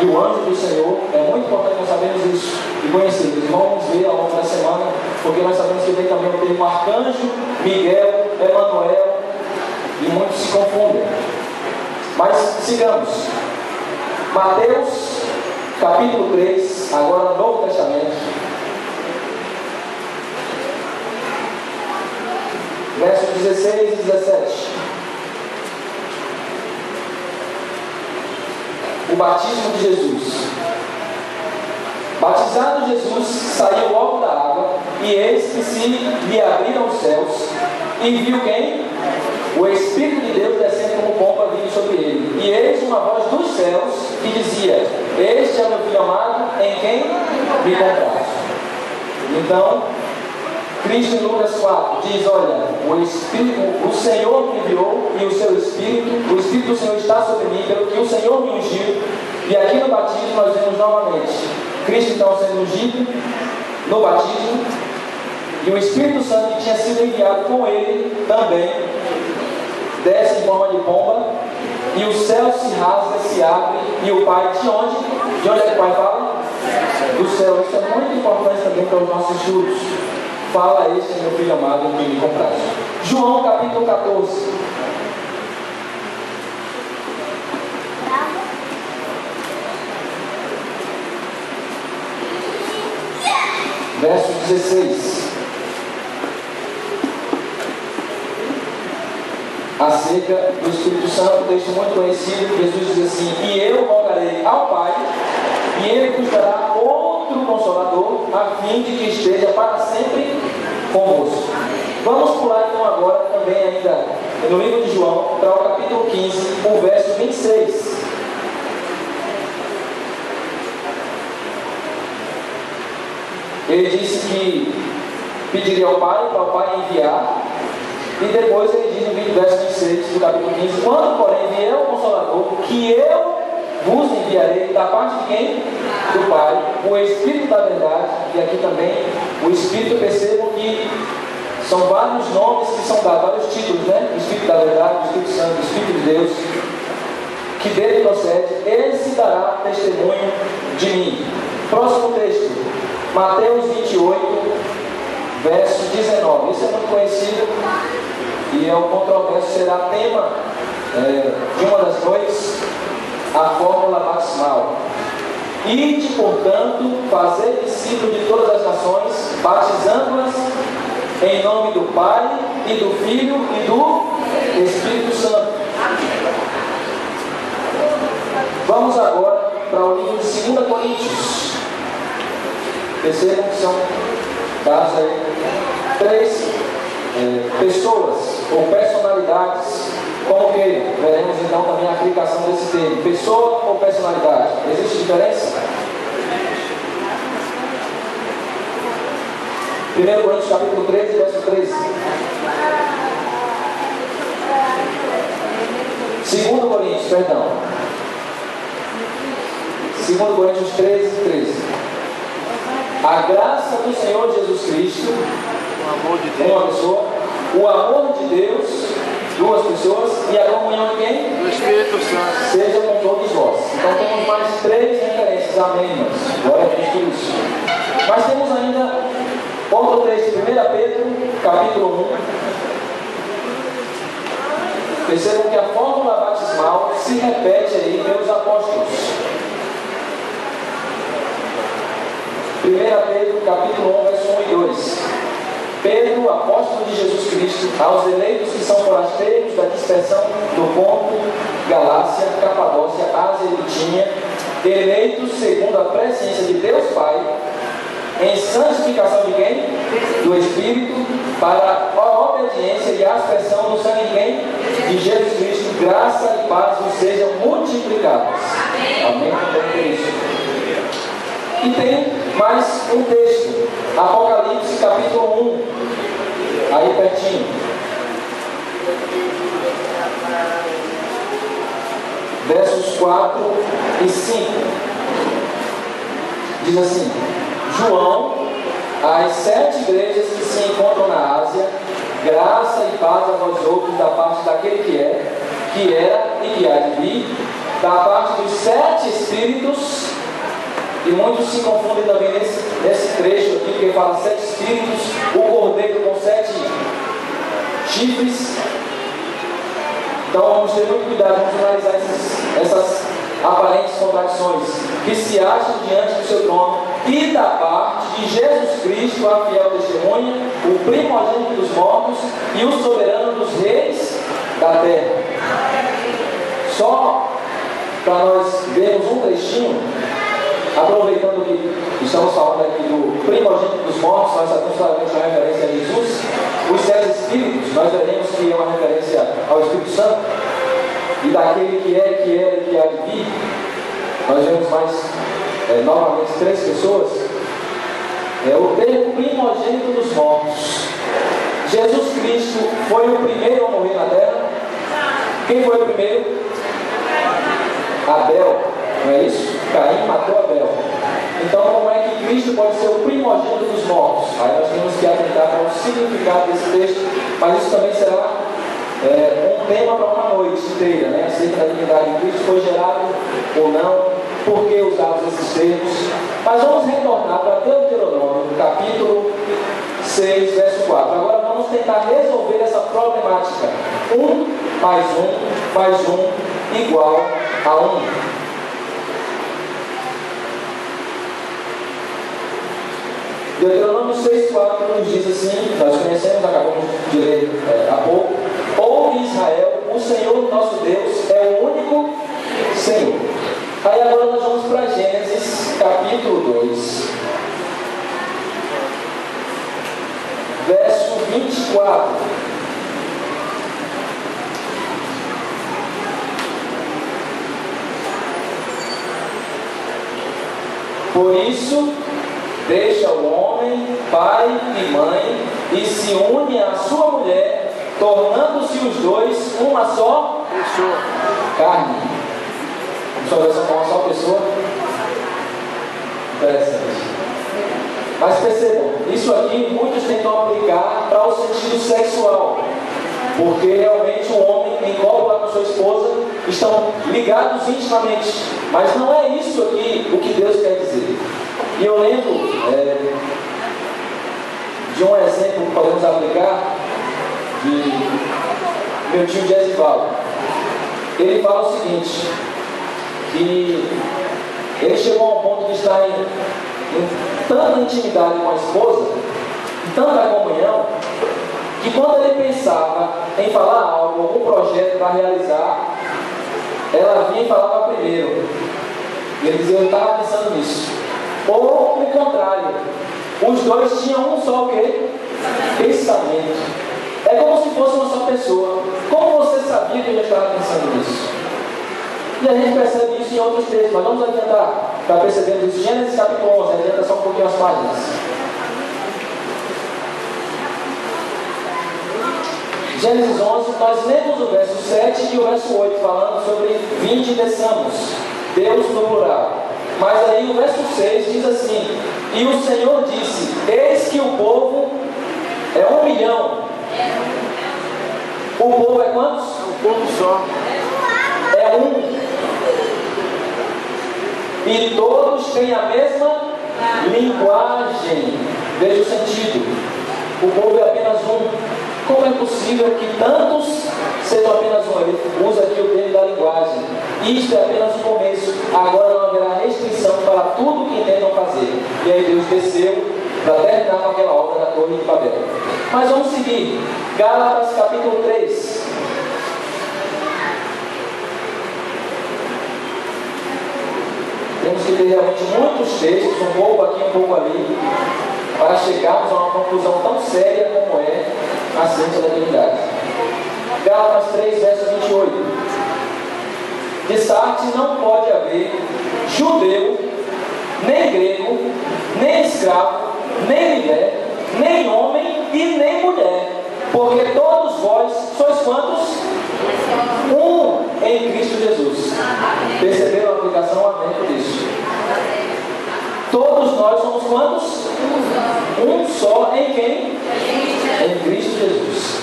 e o anjo do Senhor, é muito importante nós sabermos isso e conhecermos. Vamos ver ao longo da semana, porque nós sabemos que tem também o termo arcanjo, Miguel, Emanuel, e muitos se confundem. Mas sigamos. Mateus capítulo 3, agora no Novo Testamento, versos 16 e 17. O batismo de Jesus. Batizado Jesus, saiu logo da água, e eis que se lhe abriram os céus, e viu quem? O Espírito de Deus descendo como pomba vindo sobre ele. E eis uma voz dos céus que dizia: Este é meu filho amado, em quem me compraste. Então, Cristo em Lucas 4 diz: olha, o Senhor me enviou e o seu Espírito, o Espírito do Senhor está sobre mim, pelo que o Senhor me ungiu. E aqui no batismo nós vemos novamente Cristo então sendo ungido no batismo, e o Espírito Santo que tinha sido enviado com ele também desce em forma de pomba, e o céu se rasga, se abre, e o Pai de onde? De onde é que o Pai fala? Do céu. Isso é muito importante também para os nossos estudos. Fala: este é meu filho amado, em quem me compraste. João capítulo 14. Verso 16. Acerca do Espírito Santo, texto muito conhecido. Jesus diz assim: e eu rogarei ao Pai, e ele vos dará outro Consolador, a fim de que esteja para sempre convosco. Vamos pular então agora também ainda no livro de João, para o capítulo 15, o verso 26. Ele disse que pediria ao Pai, para o Pai enviar, e depois ele diz no verso 26 do capítulo 15: quando porém vier o Consolador, que eu vos enviarei da parte de quem? Do Pai, o Espírito da verdade. E aqui também o Espírito, percebam que são vários nomes que são dados, vários títulos, né? O Espírito da verdade, o Espírito Santo, o Espírito de Deus, que dele procede, ele se dará testemunho de mim. Próximo texto, Mateus 28, verso 19. Isso é muito conhecido e é um controverso, será tema de uma das noites, a fórmula batismal. Ide, portanto, fazer discípulos de todas as nações, batizando-as em nome do Pai, e do Filho, e do Espírito Santo. Vamos agora para o livro de 2 Coríntios. Percebam que são dados aí 3 pessoas ou personalidades. Como que veremos então também a aplicação desse termo: pessoa ou personalidade. Existe diferença? 1 Coríntios capítulo 13, verso 13. 2 Coríntios, perdão. 2 Coríntios 13, 13. A graça do Senhor Jesus Cristo, O amor de Deus, uma pessoa, o amor de Deus, 2 pessoas, e a comunhão de quem? do Espírito Santo, Seja com todos vós. Então temos mais 3 referências. Amém, irmãos? Glória a Deus por isso. Mas temos ainda outro texto, 1 Pedro, capítulo 1. Percebam que a fórmula batismal se repete aí pelos apóstolos. 1 Pedro, capítulo 1, verso 1 e 2. Pedro, apóstolo de Jesus Cristo, aos eleitos que são forasteiros da dispersão do Ponto, Galácia, Capadócia, Ásia e Bitínia, eleitos segundo a presciência de Deus Pai, em santificação de quem? Do Espírito, para a obediência e a aspersão do sangue de quem? De Jesus Cristo. Graça e paz vos sejam multiplicadas. Amém? Amém. E tem mais um texto, Apocalipse capítulo 1, aí pertinho. Versos 4 e 5. Diz assim: João, às 7 igrejas que se encontram na Ásia, graça e paz a vós outros da parte daquele que é, que era e que há de vir, da parte dos 7 Espíritos. E muitos se confundem também nesse trecho aqui, porque fala 7 Espíritos, o cordeiro com 7 chifres. Então vamos ter muito cuidado, vamos analisar essas aparentes contradições. Que se acham diante do seu trono, e da parte de Jesus Cristo, a fiel testemunha, o primogênito dos mortos e o soberano dos reis da terra. Só para nós vermos um trechinho, aproveitando que estamos falando aqui do primogênito dos mortos, nós sabemos claramente uma referência a Jesus. Os 7 Espíritos, nós veremos que é uma referência ao Espírito Santo, e daquele que é, que era e que há de vir. Nós vemos mais novamente 3 pessoas. O termo primogênito dos mortos. Jesus Cristo foi o primeiro a morrer na terra. Quem foi o primeiro? Abel, não é isso? Caim matou Abel. Então, como é que Cristo pode ser o primogênito dos mortos? Aí nós temos que atentar para o significado desse texto, mas isso também será um tema para uma noite inteira, né? Acerca da divindade de Cristo, foi gerado ou não, por que usamos esses termos. Mas vamos retornar para Deuteronômio, capítulo 6, verso 4. Agora vamos tentar resolver essa problemática. 1 mais 1 mais 1 igual a 1. Deuteronômio 6,4 nos diz assim, nós conhecemos, acabamos de ler há pouco: ouve Israel, o Senhor nosso Deus é o único Senhor. Aí agora nós vamos para Gênesis capítulo 2, verso 24. Por isso, deixa o homem, pai e mãe, e se une à sua mulher, tornando-se os dois uma só pessoa. Carne. Sua versão com uma só pessoa. Interessante. Mas percebam, isso aqui muitos tentam aplicar para o sentido sexual, porque realmente o homem em cópula com sua esposa estão ligados intimamente. Mas não é isso aqui o que Deus quer dizer. E eu lembro de um exemplo que podemos aplicar de meu tio Jesivaldo. Ele fala o seguinte, que ele chegou a um ponto de estar em tanta intimidade com a esposa, em tanta comunhão, que quando ele pensava em falar algo, algum projeto para realizar, ela vinha e falava primeiro. E ele dizia: eu estava pensando nisso. Ou o contrário, os dois tinham um só o quê? Pensamento. É como se fosse uma só pessoa. Como você sabia que eu já estava pensando nisso? E a gente percebe isso em outros textos, mas vamos adiantar para percebermos isso. Gênesis capítulo 11, adianta só um pouquinho as páginas. Gênesis 11, nós lemos o verso 7 e o verso 8, falando sobre vinde e desçamos, Deus no plural. Mas aí o verso 6 diz assim: e o Senhor disse, eis que o povo é 1 milhão. O povo é quantos? Um povo só. É um. E todos têm a mesma linguagem. Veja o sentido. O povo é apenas um. Como é possível que tantos sejam apenas um? Ele usa aqui o termo da linguagem. Isto é apenas o começo. Agora não haverá restrição para tudo que intentam fazer. E aí Deus desceu para terminar com aquela obra da Torre de Babel. Mas vamos seguir. Gálatas capítulo 3. Temos que ter realmente muitos textos, um pouco aqui, um pouco ali, para chegarmos a uma conclusão tão séria como é a ciência da divindade. Gálatas 3, verso 28. De Sartes não pode haver judeu, nem grego, nem escravo, nem liberto, nem homem e nem mulher, porque todos vós sois quantos? Um em Cristo Jesus. Perceberam a aplicação? Amém por isso. Todos nós somos quantos? Um só em quem? Em Cristo Jesus.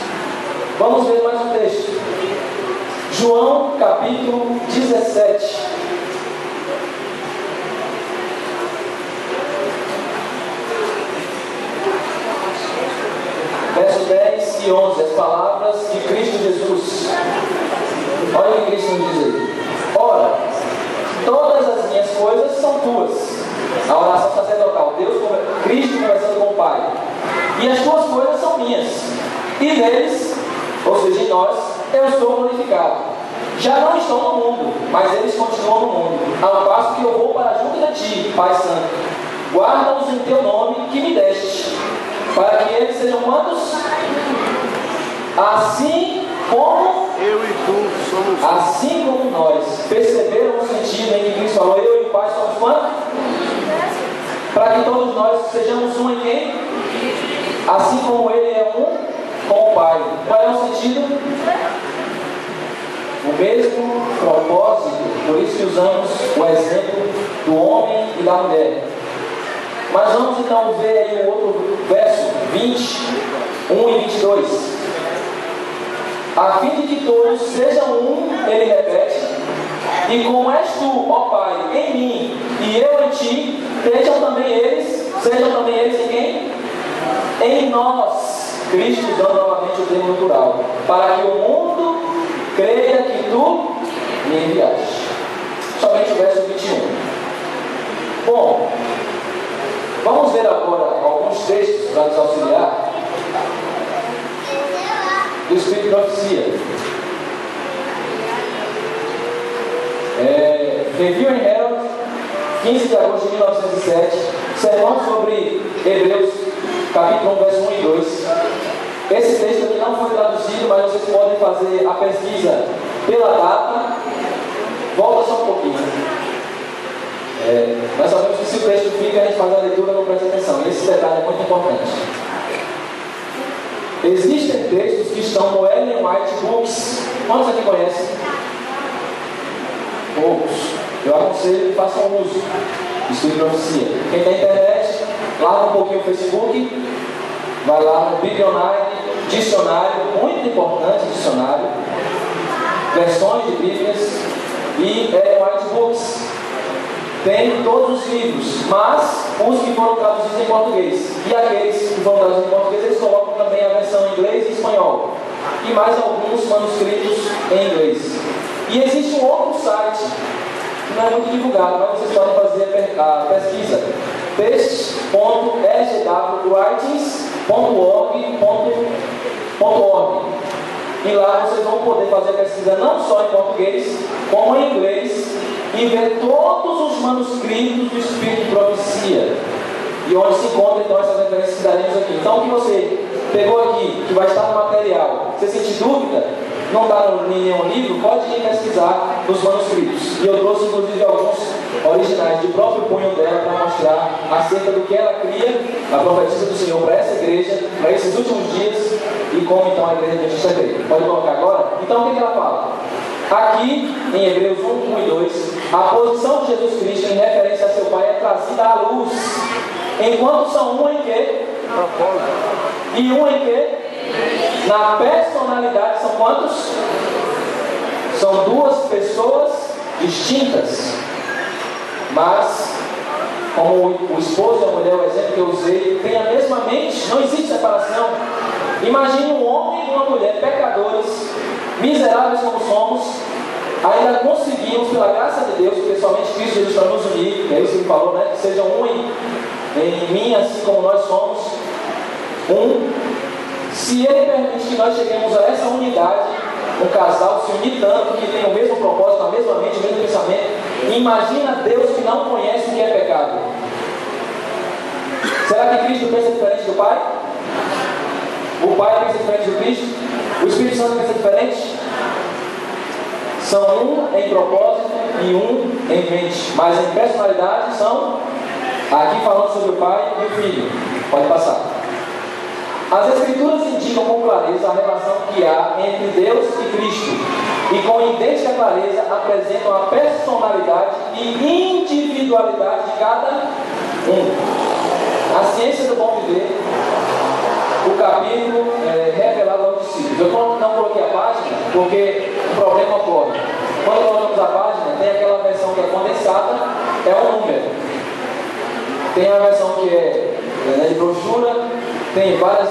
Vamos ver mais um texto. João capítulo 17. Verso 10 e 11, as palavras de Cristo Jesus. Olha o que Cristo nos diz aí. Ora, todas as minhas coisas são tuas, E neles, ou seja, em nós, eu sou glorificado. Já não estão no mundo, mas eles continuam no mundo, ao passo que eu vou para junto de ti, Pai Santo. Guarda-os em teu nome que me deste, para que eles sejam quantos? Assim como eu e tu somos um. Assim como nós. Perceberam o sentido em que Cristo falou, eu e o Pai somos quantos? Para que todos nós sejamos um em quem? Assim como Ele é um com o Pai. Qual é o sentido? O mesmo propósito. Por isso que usamos o exemplo do homem e da mulher. Mas vamos então ver aí um outro verso, 21 e 22. A fim de que todos sejam um, ele repete, e como és tu, ó Pai, em mim, e eu em ti, sejam também eles em quem? Em nós. Cristo usando novamente o termo natural, para que o mundo creia que tu me enviaste. Somente o verso 21. Bom, vamos ver agora alguns textos para nos auxiliar do Espírito de Profecia. Review and Herald, 15 de agosto de 1907, sermão sobre Hebreus, capítulo 1, verso 1 e 2. Esse texto aqui não foi traduzido, mas vocês podem fazer a pesquisa pela data. Volta só um pouquinho. Nós sabemos que se o texto fica, a gente faz a leitura, não presta atenção. Esse detalhe é muito importante. Existem textos que estão no Ellen White Books. Quantos aqui conhecem? Poucos. Eu aconselho que façam uso do Espírito de Profecia. Quem tem internet, larga um pouquinho o Facebook, vai lá no Biblionário, dicionário, muito importante dicionário, versões de Bíblias e Ellen White Books. Tem todos os livros, mas os que foram traduzidos em português. E aqueles que foram traduzidos em português, eles colocam também a versão em inglês e espanhol. E mais alguns manuscritos em inglês. E existe um outro site, que não é muito divulgado, mas vocês podem fazer a pesquisa. texts.sgwritings.org. E lá vocês vão poder fazer a pesquisa não só em português, como em inglês, e ver todos os manuscritos do Espírito de Profecia, e onde se encontram então essas referências que daremos aqui. Então o que você pegou aqui, que vai estar no material, você sentir dúvida, não está em nenhum livro, pode ir pesquisar nos manuscritos. E eu trouxe inclusive alguns originais de próprio punho dela para mostrar acerca do que ela cria, a profecia do Senhor para essa igreja, para esses últimos dias, e como então a igreja adventista crê. Pode colocar agora? Então o que ela fala? Aqui, em Hebreus 1 e 2, a posição de Jesus Cristo em referência a seu Pai é trazida à luz. Enquanto são um em quê? E um em quê? Na personalidade são quantos? São duas pessoas distintas. Mas, como o esposo e a mulher, o exemplo que eu usei, tem a mesma mente, não existe separação. Imagine um homem e uma mulher, pecadores, miseráveis como somos, ainda conseguimos, pela graça de Deus, porque somente Cristo Jesus para nos unir, é isso que ele falou, né? Que sejam um em mim, assim como nós somos um. Se Ele permite que nós cheguemos a essa unidade, um casal se unir tanto, que tem o mesmo propósito, a mesma mente, o mesmo pensamento, imagina Deus que não conhece o que é pecado. Será que Cristo pensa diferente do Pai? O Pai pensa diferente do Cristo? O Espírito Santo pensa diferente? São um em propósito e um em mente, mas em personalidade são, aqui falando sobre o Pai e o Filho. Pode passar. As Escrituras indicam com clareza a relação que há entre Deus e Cristo, e com idêntica clareza apresentam a personalidade e individualidade de cada um. A ciência do bom viver, o capítulo revelado aos discípulos. Eu não coloquei a página porque o problema ocorre. Quando colocamos a página, tem aquela versão que é condensada, é um número. Tem a versão que é de brochura, tem várias,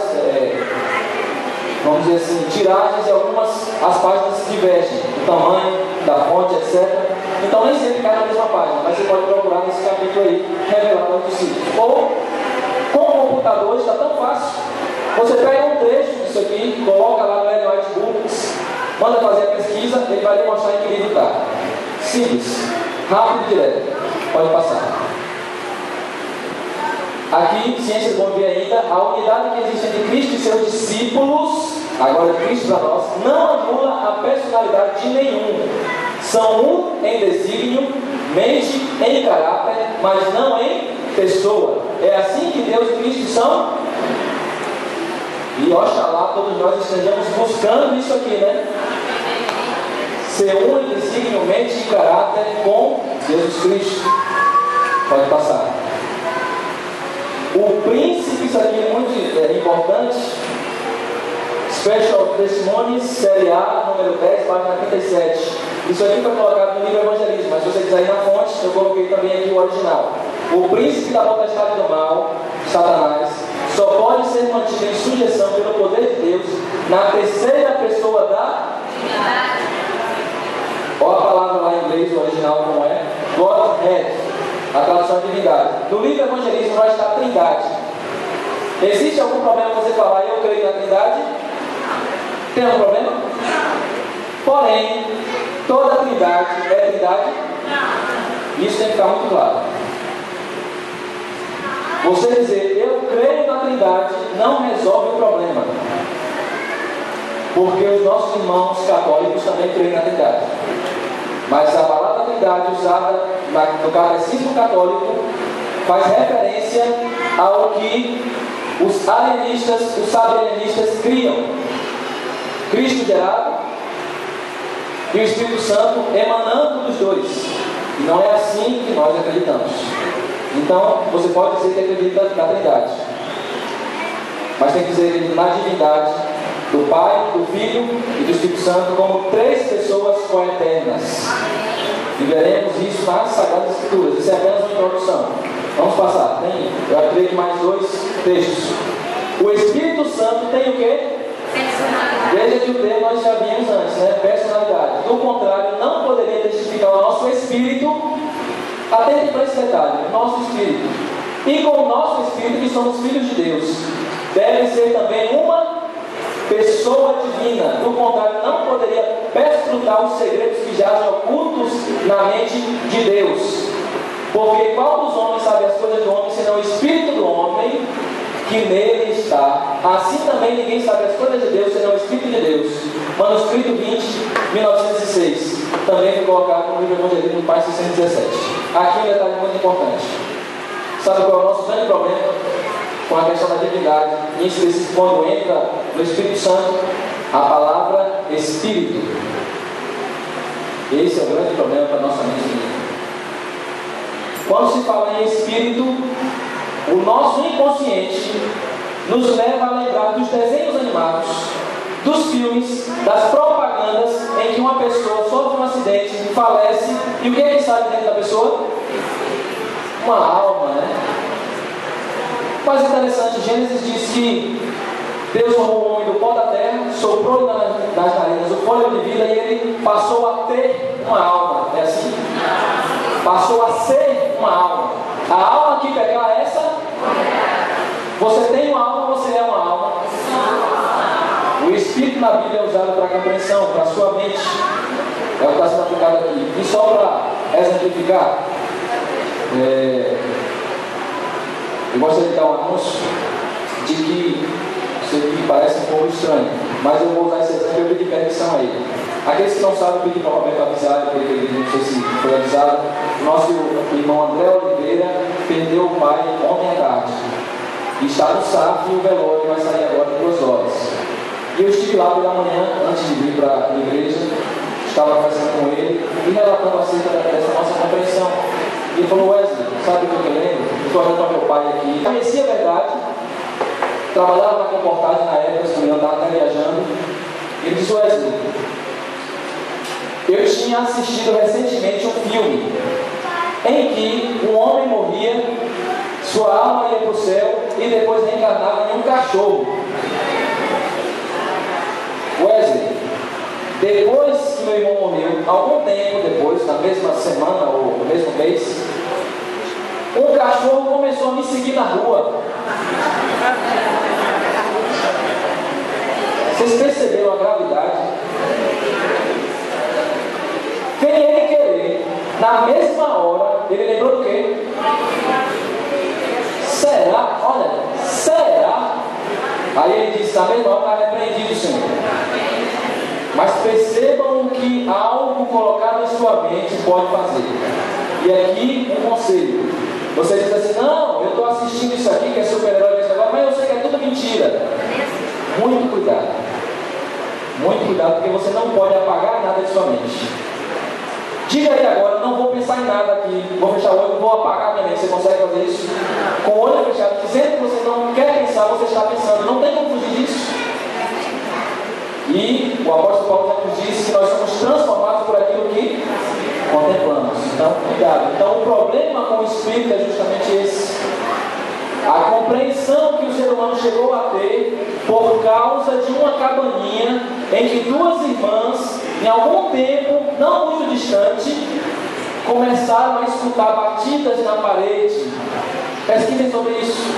vamos dizer assim, tiragens, e algumas as páginas se divergem, o tamanho da fonte, etc. Então nem sempre cai na mesma página, mas você pode procurar nesse capítulo aí, revelado aos discípulos. Ou, com o computador está tão fácil. Você pega um trecho de isso aqui, coloca lá no Ellen White Books, manda fazer a pesquisa, ele vai lhe mostrar em que livro está. Simples, rápido e direto. Pode passar. Aqui, ciência do bom dia ainda, a unidade que existe entre Cristo e seus discípulos, agora de Cristo para nós, não anula a personalidade de nenhum. São um em desígnio, mente, em caráter, mas não em pessoa. É assim que Deus e Cristo são. E oxalá todos nós estejamos buscando isso aqui, né? Ser um em desígnio, mente e caráter com Jesus Cristo. Pode passar. O príncipe, isso aqui é muito importante. Special Testimonies, série A, número 10, página 37. Isso aqui foi colocado no livro Evangelismo, mas se você quiser ir na fonte, eu coloquei também aqui o original. O príncipe da potestade do mal, Satanás, só pode ser mantido em sujeição pelo poder de Deus na terceira pessoa da divindade. Olha a palavra lá em inglês, o original como é? Godhead, a tradução de divindade. No livro Evangelismo vai estar Trindade. Existe algum problema você falar eu creio na Trindade? Tem algum problema? Porém, toda Trindade é Trindade? Isso tem que ficar muito claro. Você dizer eu creio na Trindade não resolve o problema. Porque os nossos irmãos católicos também creem na Trindade. Mas a palavra Trindade usada no Catecismo Católico faz referência ao que os alienistas, os sabianistas criam. Cristo gerado e o Espírito Santo emanando dos dois. E não é assim que nós acreditamos. Então, você pode dizer que acredita na Trindade, mas tem que dizer na divindade do Pai, do Filho e do Espírito Santo como três pessoas coeternas. E veremos isso nas Sagradas Escrituras. Isso é apenas uma introdução. Vamos passar. Eu acredito mais dois textos. O Espírito Santo tem o quê? Veja que o termo nós já vimos antes, né? Personalidade. Do contrário, não poderia testificar o nosso espírito. Atente para esse detalhe, o nosso espírito. E com o nosso espírito, que somos filhos de Deus, deve ser também uma pessoa divina. Do contrário, não poderia perscrutar os segredos que jazem ocultos na mente de Deus. Porque qual dos homens sabe as coisas do homem, senão o espírito do homem que nele está? Assim também ninguém sabe as coisas de Deus, senão o Espírito de Deus. Manuscrito 20, 1906. Também foi colocado no livro Evangelismo, página 617. Aqui um detalhe muito importante. Sabe qual é o nosso grande problema com a questão da divindade? Em específico, quando entra no Espírito Santo, a palavra Espírito. Esse é o grande problema para a nossa mente. Quando se fala em Espírito, o nosso inconsciente nos leva a lembrar dos desenhos animados, dos filmes, das propagandas em que uma pessoa sofre um acidente, falece, e o que é que sai dentro da pessoa? Uma alma, né? Mas interessante, Gênesis diz que Deus formou o homem do pó da terra, soprou nas narinas o fôlego de vida e ele passou a ter uma alma. É assim? Passou a ser uma alma. A alma que pegar essa, você tem uma alma, você é uma alma. O Espírito na Bíblia é usado para compreensão, para a sua mente. É o que está sendo aplicado aqui. E só para exemplificar, eu gostaria de dar um anúncio de que isso aqui parece um pouco estranho, mas eu vou usar esse exemplo e eu pedir permissão a ele. Aqueles que não sabem, pedir para o Roberto avisar, porque ele não sei se foi avisado. Nosso irmão André Oliveira perdeu o pai ontem à tarde. E está no SAF e o velório vai sair agora em 2 horas. E eu estive lá pela manhã, antes de vir para a igreja, estava conversando com ele e relatando acerca dessa nossa compreensão. E ele falou: Wesley, sabe o que eu lembro? Eu estou olhando para meu pai aqui. Conhecia a verdade, trabalhava na comportagem na época, se não estava até viajando. Ele disse: Wesley, eu tinha assistido recentemente um filme em que um homem morria, sua alma ia para o céu e depois reencarnava em um cachorro. Wesley, depois que meu irmão morreu, algum tempo depois, na mesma semana ou no mesmo mês, um cachorro começou a me seguir na rua. Vocês perceberam a gravidade? Sem ele querer, na mesma hora, ele lembrou do quê? Será? Olha, será? Aí ele disse, na mesma hora está repreendido, Senhor. Mas percebam o que algo colocado em sua mente pode fazer. E aqui um conselho. Você diz assim, não, eu estou assistindo isso aqui, que é super-herói desse negócio, mas eu sei que é tudo mentira. Muito cuidado. Muito cuidado, porque você não pode apagar nada de sua mente. Diga aí agora, não vou pensar em nada aqui, vou fechar o olho, vou apagar minha mente. Você consegue fazer isso? Com o olho fechado, dizendo que você não quer pensar, você está pensando. Não tem como fugir disso. E o apóstolo Paulo já nos disse que nós somos transformados por aquilo que contemplamos. Então, cuidado. Então, o problema com o Espírito é justamente esse. A compreensão que o ser humano chegou a ter por causa de uma cabaninha em que duas irmãs, em algum tempo, não muito distante, começaram a escutar batidas na parede. Pesquisem sobre isso.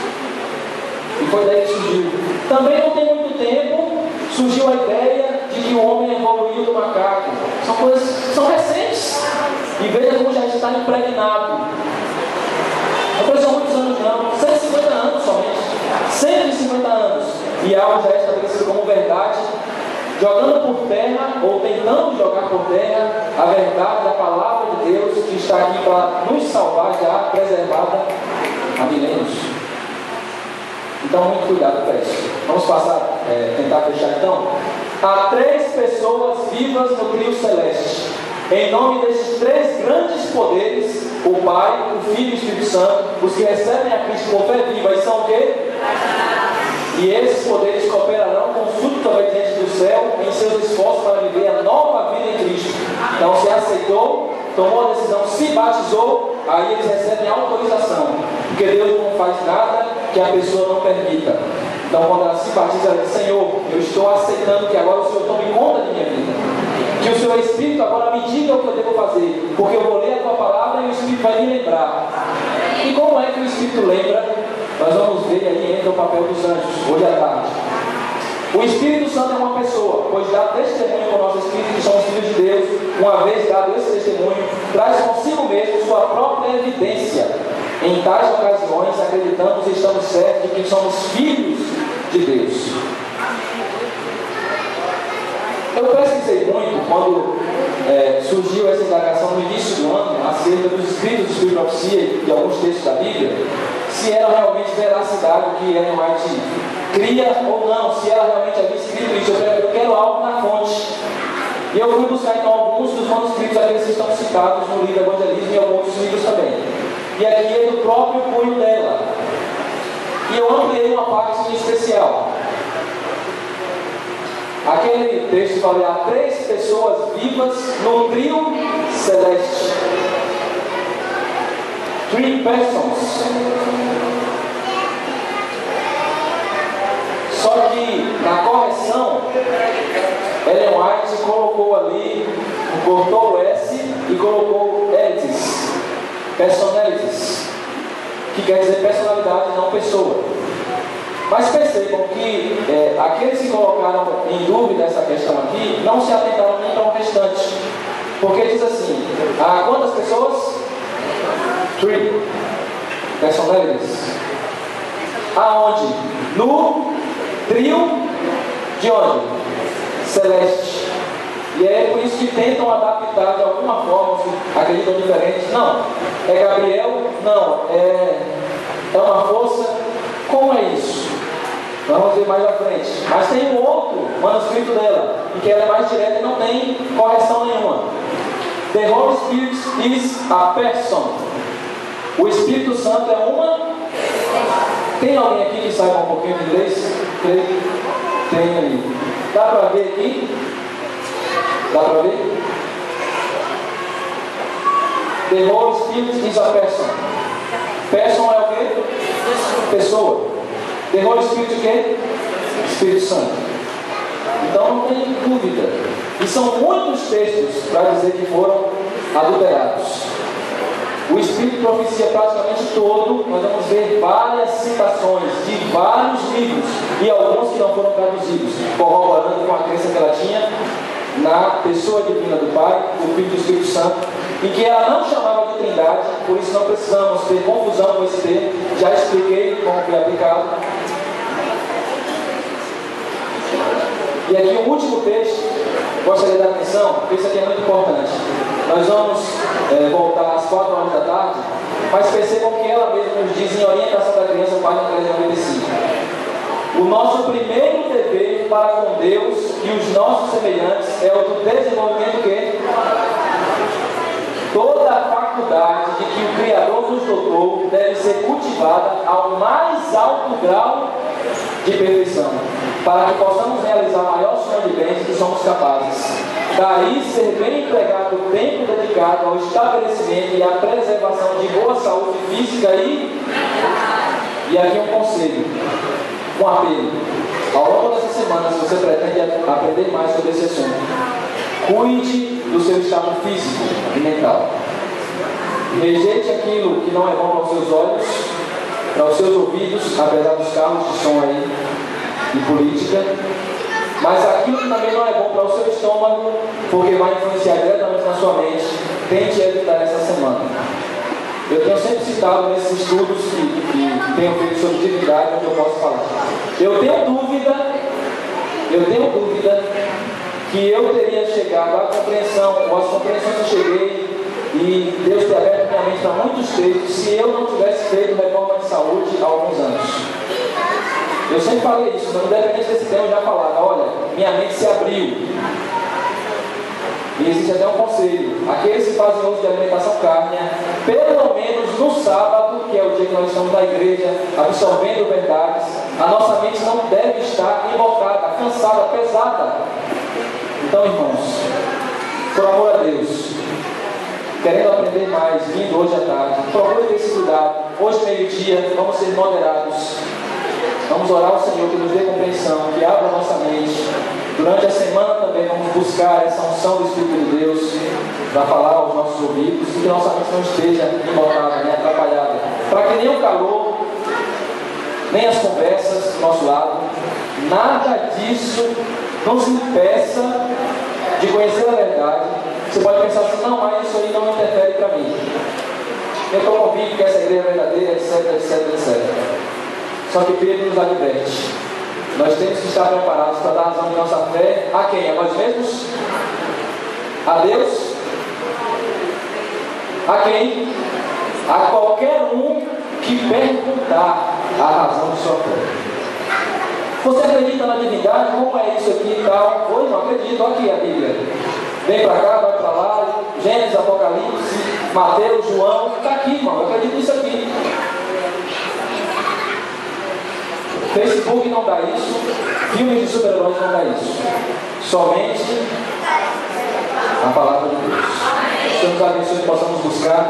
E foi daí que surgiu. Também não tem muito tempo, surgiu a ideia de que o homem evoluiu do macaco. São coisas que são recentes. E veja como já está impregnado. Não foi só muitos anos não, 150 anos somente. 150 anos. E algo já é estabelecido como verdade, jogando por terra, ou tentando jogar por terra, a verdade da palavra de Deus, que está aqui para nos salvar, já preservada há milênios. Então, muito cuidado com isso. Vamos passar, tentar fechar então. Há 3 pessoas vivas no trio celeste. Em nome desses 3 grandes poderes, o Pai, o Filho e o Espírito Santo, os que recebem a Cristo por fé viva, e são o quê? E esses poderes cooperarão com os súditos obedientes do céu em seus esforços para viver a nova vida em Cristo. Então, se aceitou, tomou a decisão, se batizou, aí eles recebem autorização. Porque Deus não faz nada que a pessoa não permita. Então, quando ela se batiza, ela diz, Senhor, eu estou aceitando que agora o Senhor tome conta de minha vida. Que o Seu Espírito agora me diga o que eu devo fazer. Porque eu vou ler a Tua palavra e o Espírito vai me lembrar. E como é que o Espírito lembra? Nós vamos ver aí, entra o papel dos anjos, hoje à tarde. O Espírito Santo é uma pessoa, pois dá testemunho com o nosso Espírito que somos filhos de Deus. Uma vez dado esse testemunho, traz consigo mesmo sua própria evidência. Em tais ocasiões, acreditamos e estamos certos de que somos filhos de Deus. Eu pesquisei muito quando surgiu essa indagação no início do ano acerca dos escritos do Espírito de Profecia e de alguns textos da Bíblia, se era realmente veracidade o que Ellen White cria ou não, se ela realmente havia escrito isso. Eu quero algo na fonte. E eu fui buscar então alguns dos manuscritos, aqueles que estão citados no livro Evangelismo e alguns livros também. E aqui é do próprio punho dela. E eu ampliei uma parte em especial. Aquele texto fala, há 3 pessoas vivas no trio celeste. 3 persons. Só que na correção, Ellen White colocou ali, cortou o S e colocou entities, personalities, que quer dizer personalidade, não pessoa. Mas percebam que aqueles que colocaram em dúvida essa questão aqui não se atentaram nem para o restante. Porque diz assim, quantas pessoas? 3 personalities. Aonde? No trio de onde? Celeste. E é por isso que tentam adaptar de alguma forma, acreditam diferentes. Não, é Gabriel? Não, é uma força. Como é isso? Vamos ver mais à frente. Mas tem um outro manuscrito dela, em que ela é mais direta e não tem correção nenhuma. The Holy Spirit is a person. O Espírito Santo é uma. Tem alguém aqui que saiba um pouquinho de inglês? Tem ali. Dá para ver aqui? Dá para ver? The Holy Spirit is a person. Person é o quê? Pessoa. The Holy Spirit o quê? Espírito Santo. Então não tem dúvida. E são muitos textos para dizer que foram adulterados. O Espírito de Profecia praticamente todo, nós vamos ver várias citações de vários livros e alguns que não foram traduzidos, corroborando com a crença que ela tinha na pessoa divina do Pai, do Filho e do Espírito Santo, e que ela não chamava de Trindade, por isso não precisamos ter confusão com esse termo, já expliquei como foi aplicado. E aqui o último texto, gostaria de dar atenção, porque isso aqui é muito importante. Nós vamos voltar às 4 horas da tarde, mas percebam que ela mesma nos diz em Orientação da Criança, página 395. O nosso primeiro dever para com Deus e os nossos semelhantes é o do desenvolvimento que toda a faculdade de que o Criador nos dotou deve ser cultivada ao mais alto grau de perfeição, para que possamos realizar a maior soma de bens que somos capazes. Daí ser bem empregado o tempo dedicado ao estabelecimento e à preservação de boa saúde física e aqui um conselho, um apelo. Ao longo dessa semana, se você pretende aprender mais sobre esse assunto, cuide do seu estado físico e mental. Rejeite aquilo que não é bom para os seus olhos, para os seus ouvidos, apesar dos carros de som aí de política, mas aquilo que também não é bom para o seu estômago, porque vai influenciar diretamente na sua mente. Tente evitar essa semana. Eu tenho sempre citado nesses estudos que tenho feito sobre divindade, onde eu posso falar. Eu tenho dúvida que eu teria chegado à compreensão, ou às compreensões que eu cheguei, e Deus ter aberto minha mente para muitos textos, se eu não tivesse feito reforma de saúde há alguns anos. Eu sempre falei isso, mas independente desse tema eu já falava, olha, minha mente se abriu. E existe até um conselho: aqueles que fazem uso de alimentação cárnea, pelo menos no sábado, que é o dia que nós estamos na igreja, absorvendo verdades, a nossa mente não deve estar invocada, cansada, pesada. Então, irmãos, por amor a Deus, querendo aprender mais, vindo hoje à tarde, procure ter esse cuidado. Hoje, meio-dia, vamos ser moderados. Vamos orar ao Senhor que nos dê compreensão, que abra a nossa mente. Durante a semana também vamos buscar essa unção do Espírito de Deus para falar aos nossos ouvidos e que nossa mente não esteja embotada, nem atrapalhada. Para que nem o calor, nem as conversas do nosso lado, nada disso nos impeça de conhecer a verdade. Você pode pensar assim: não, mas isso aí não interfere para mim. Eu estou convicto que essa igreja é verdadeira, etc, etc, etc. Só que Pedro nos adverte: nós temos que estar preparados para dar razão de nossa fé a quem? A nós mesmos? A Deus? A quem? A qualquer um que perguntar a razão de sua fé. Você acredita na divindade? Como é isso aqui e tal? Hoje não acredito. Olha aqui a Bíblia. Vem para cá, vai para lá. Gênesis, Apocalipse, Mateus, João. Está aqui, irmão. Eu acredito nisso aqui. Facebook não dá isso, filmes de super-heróis não dá isso. Somente a palavra de Deus. Que Deus nos abençoe que possamos buscar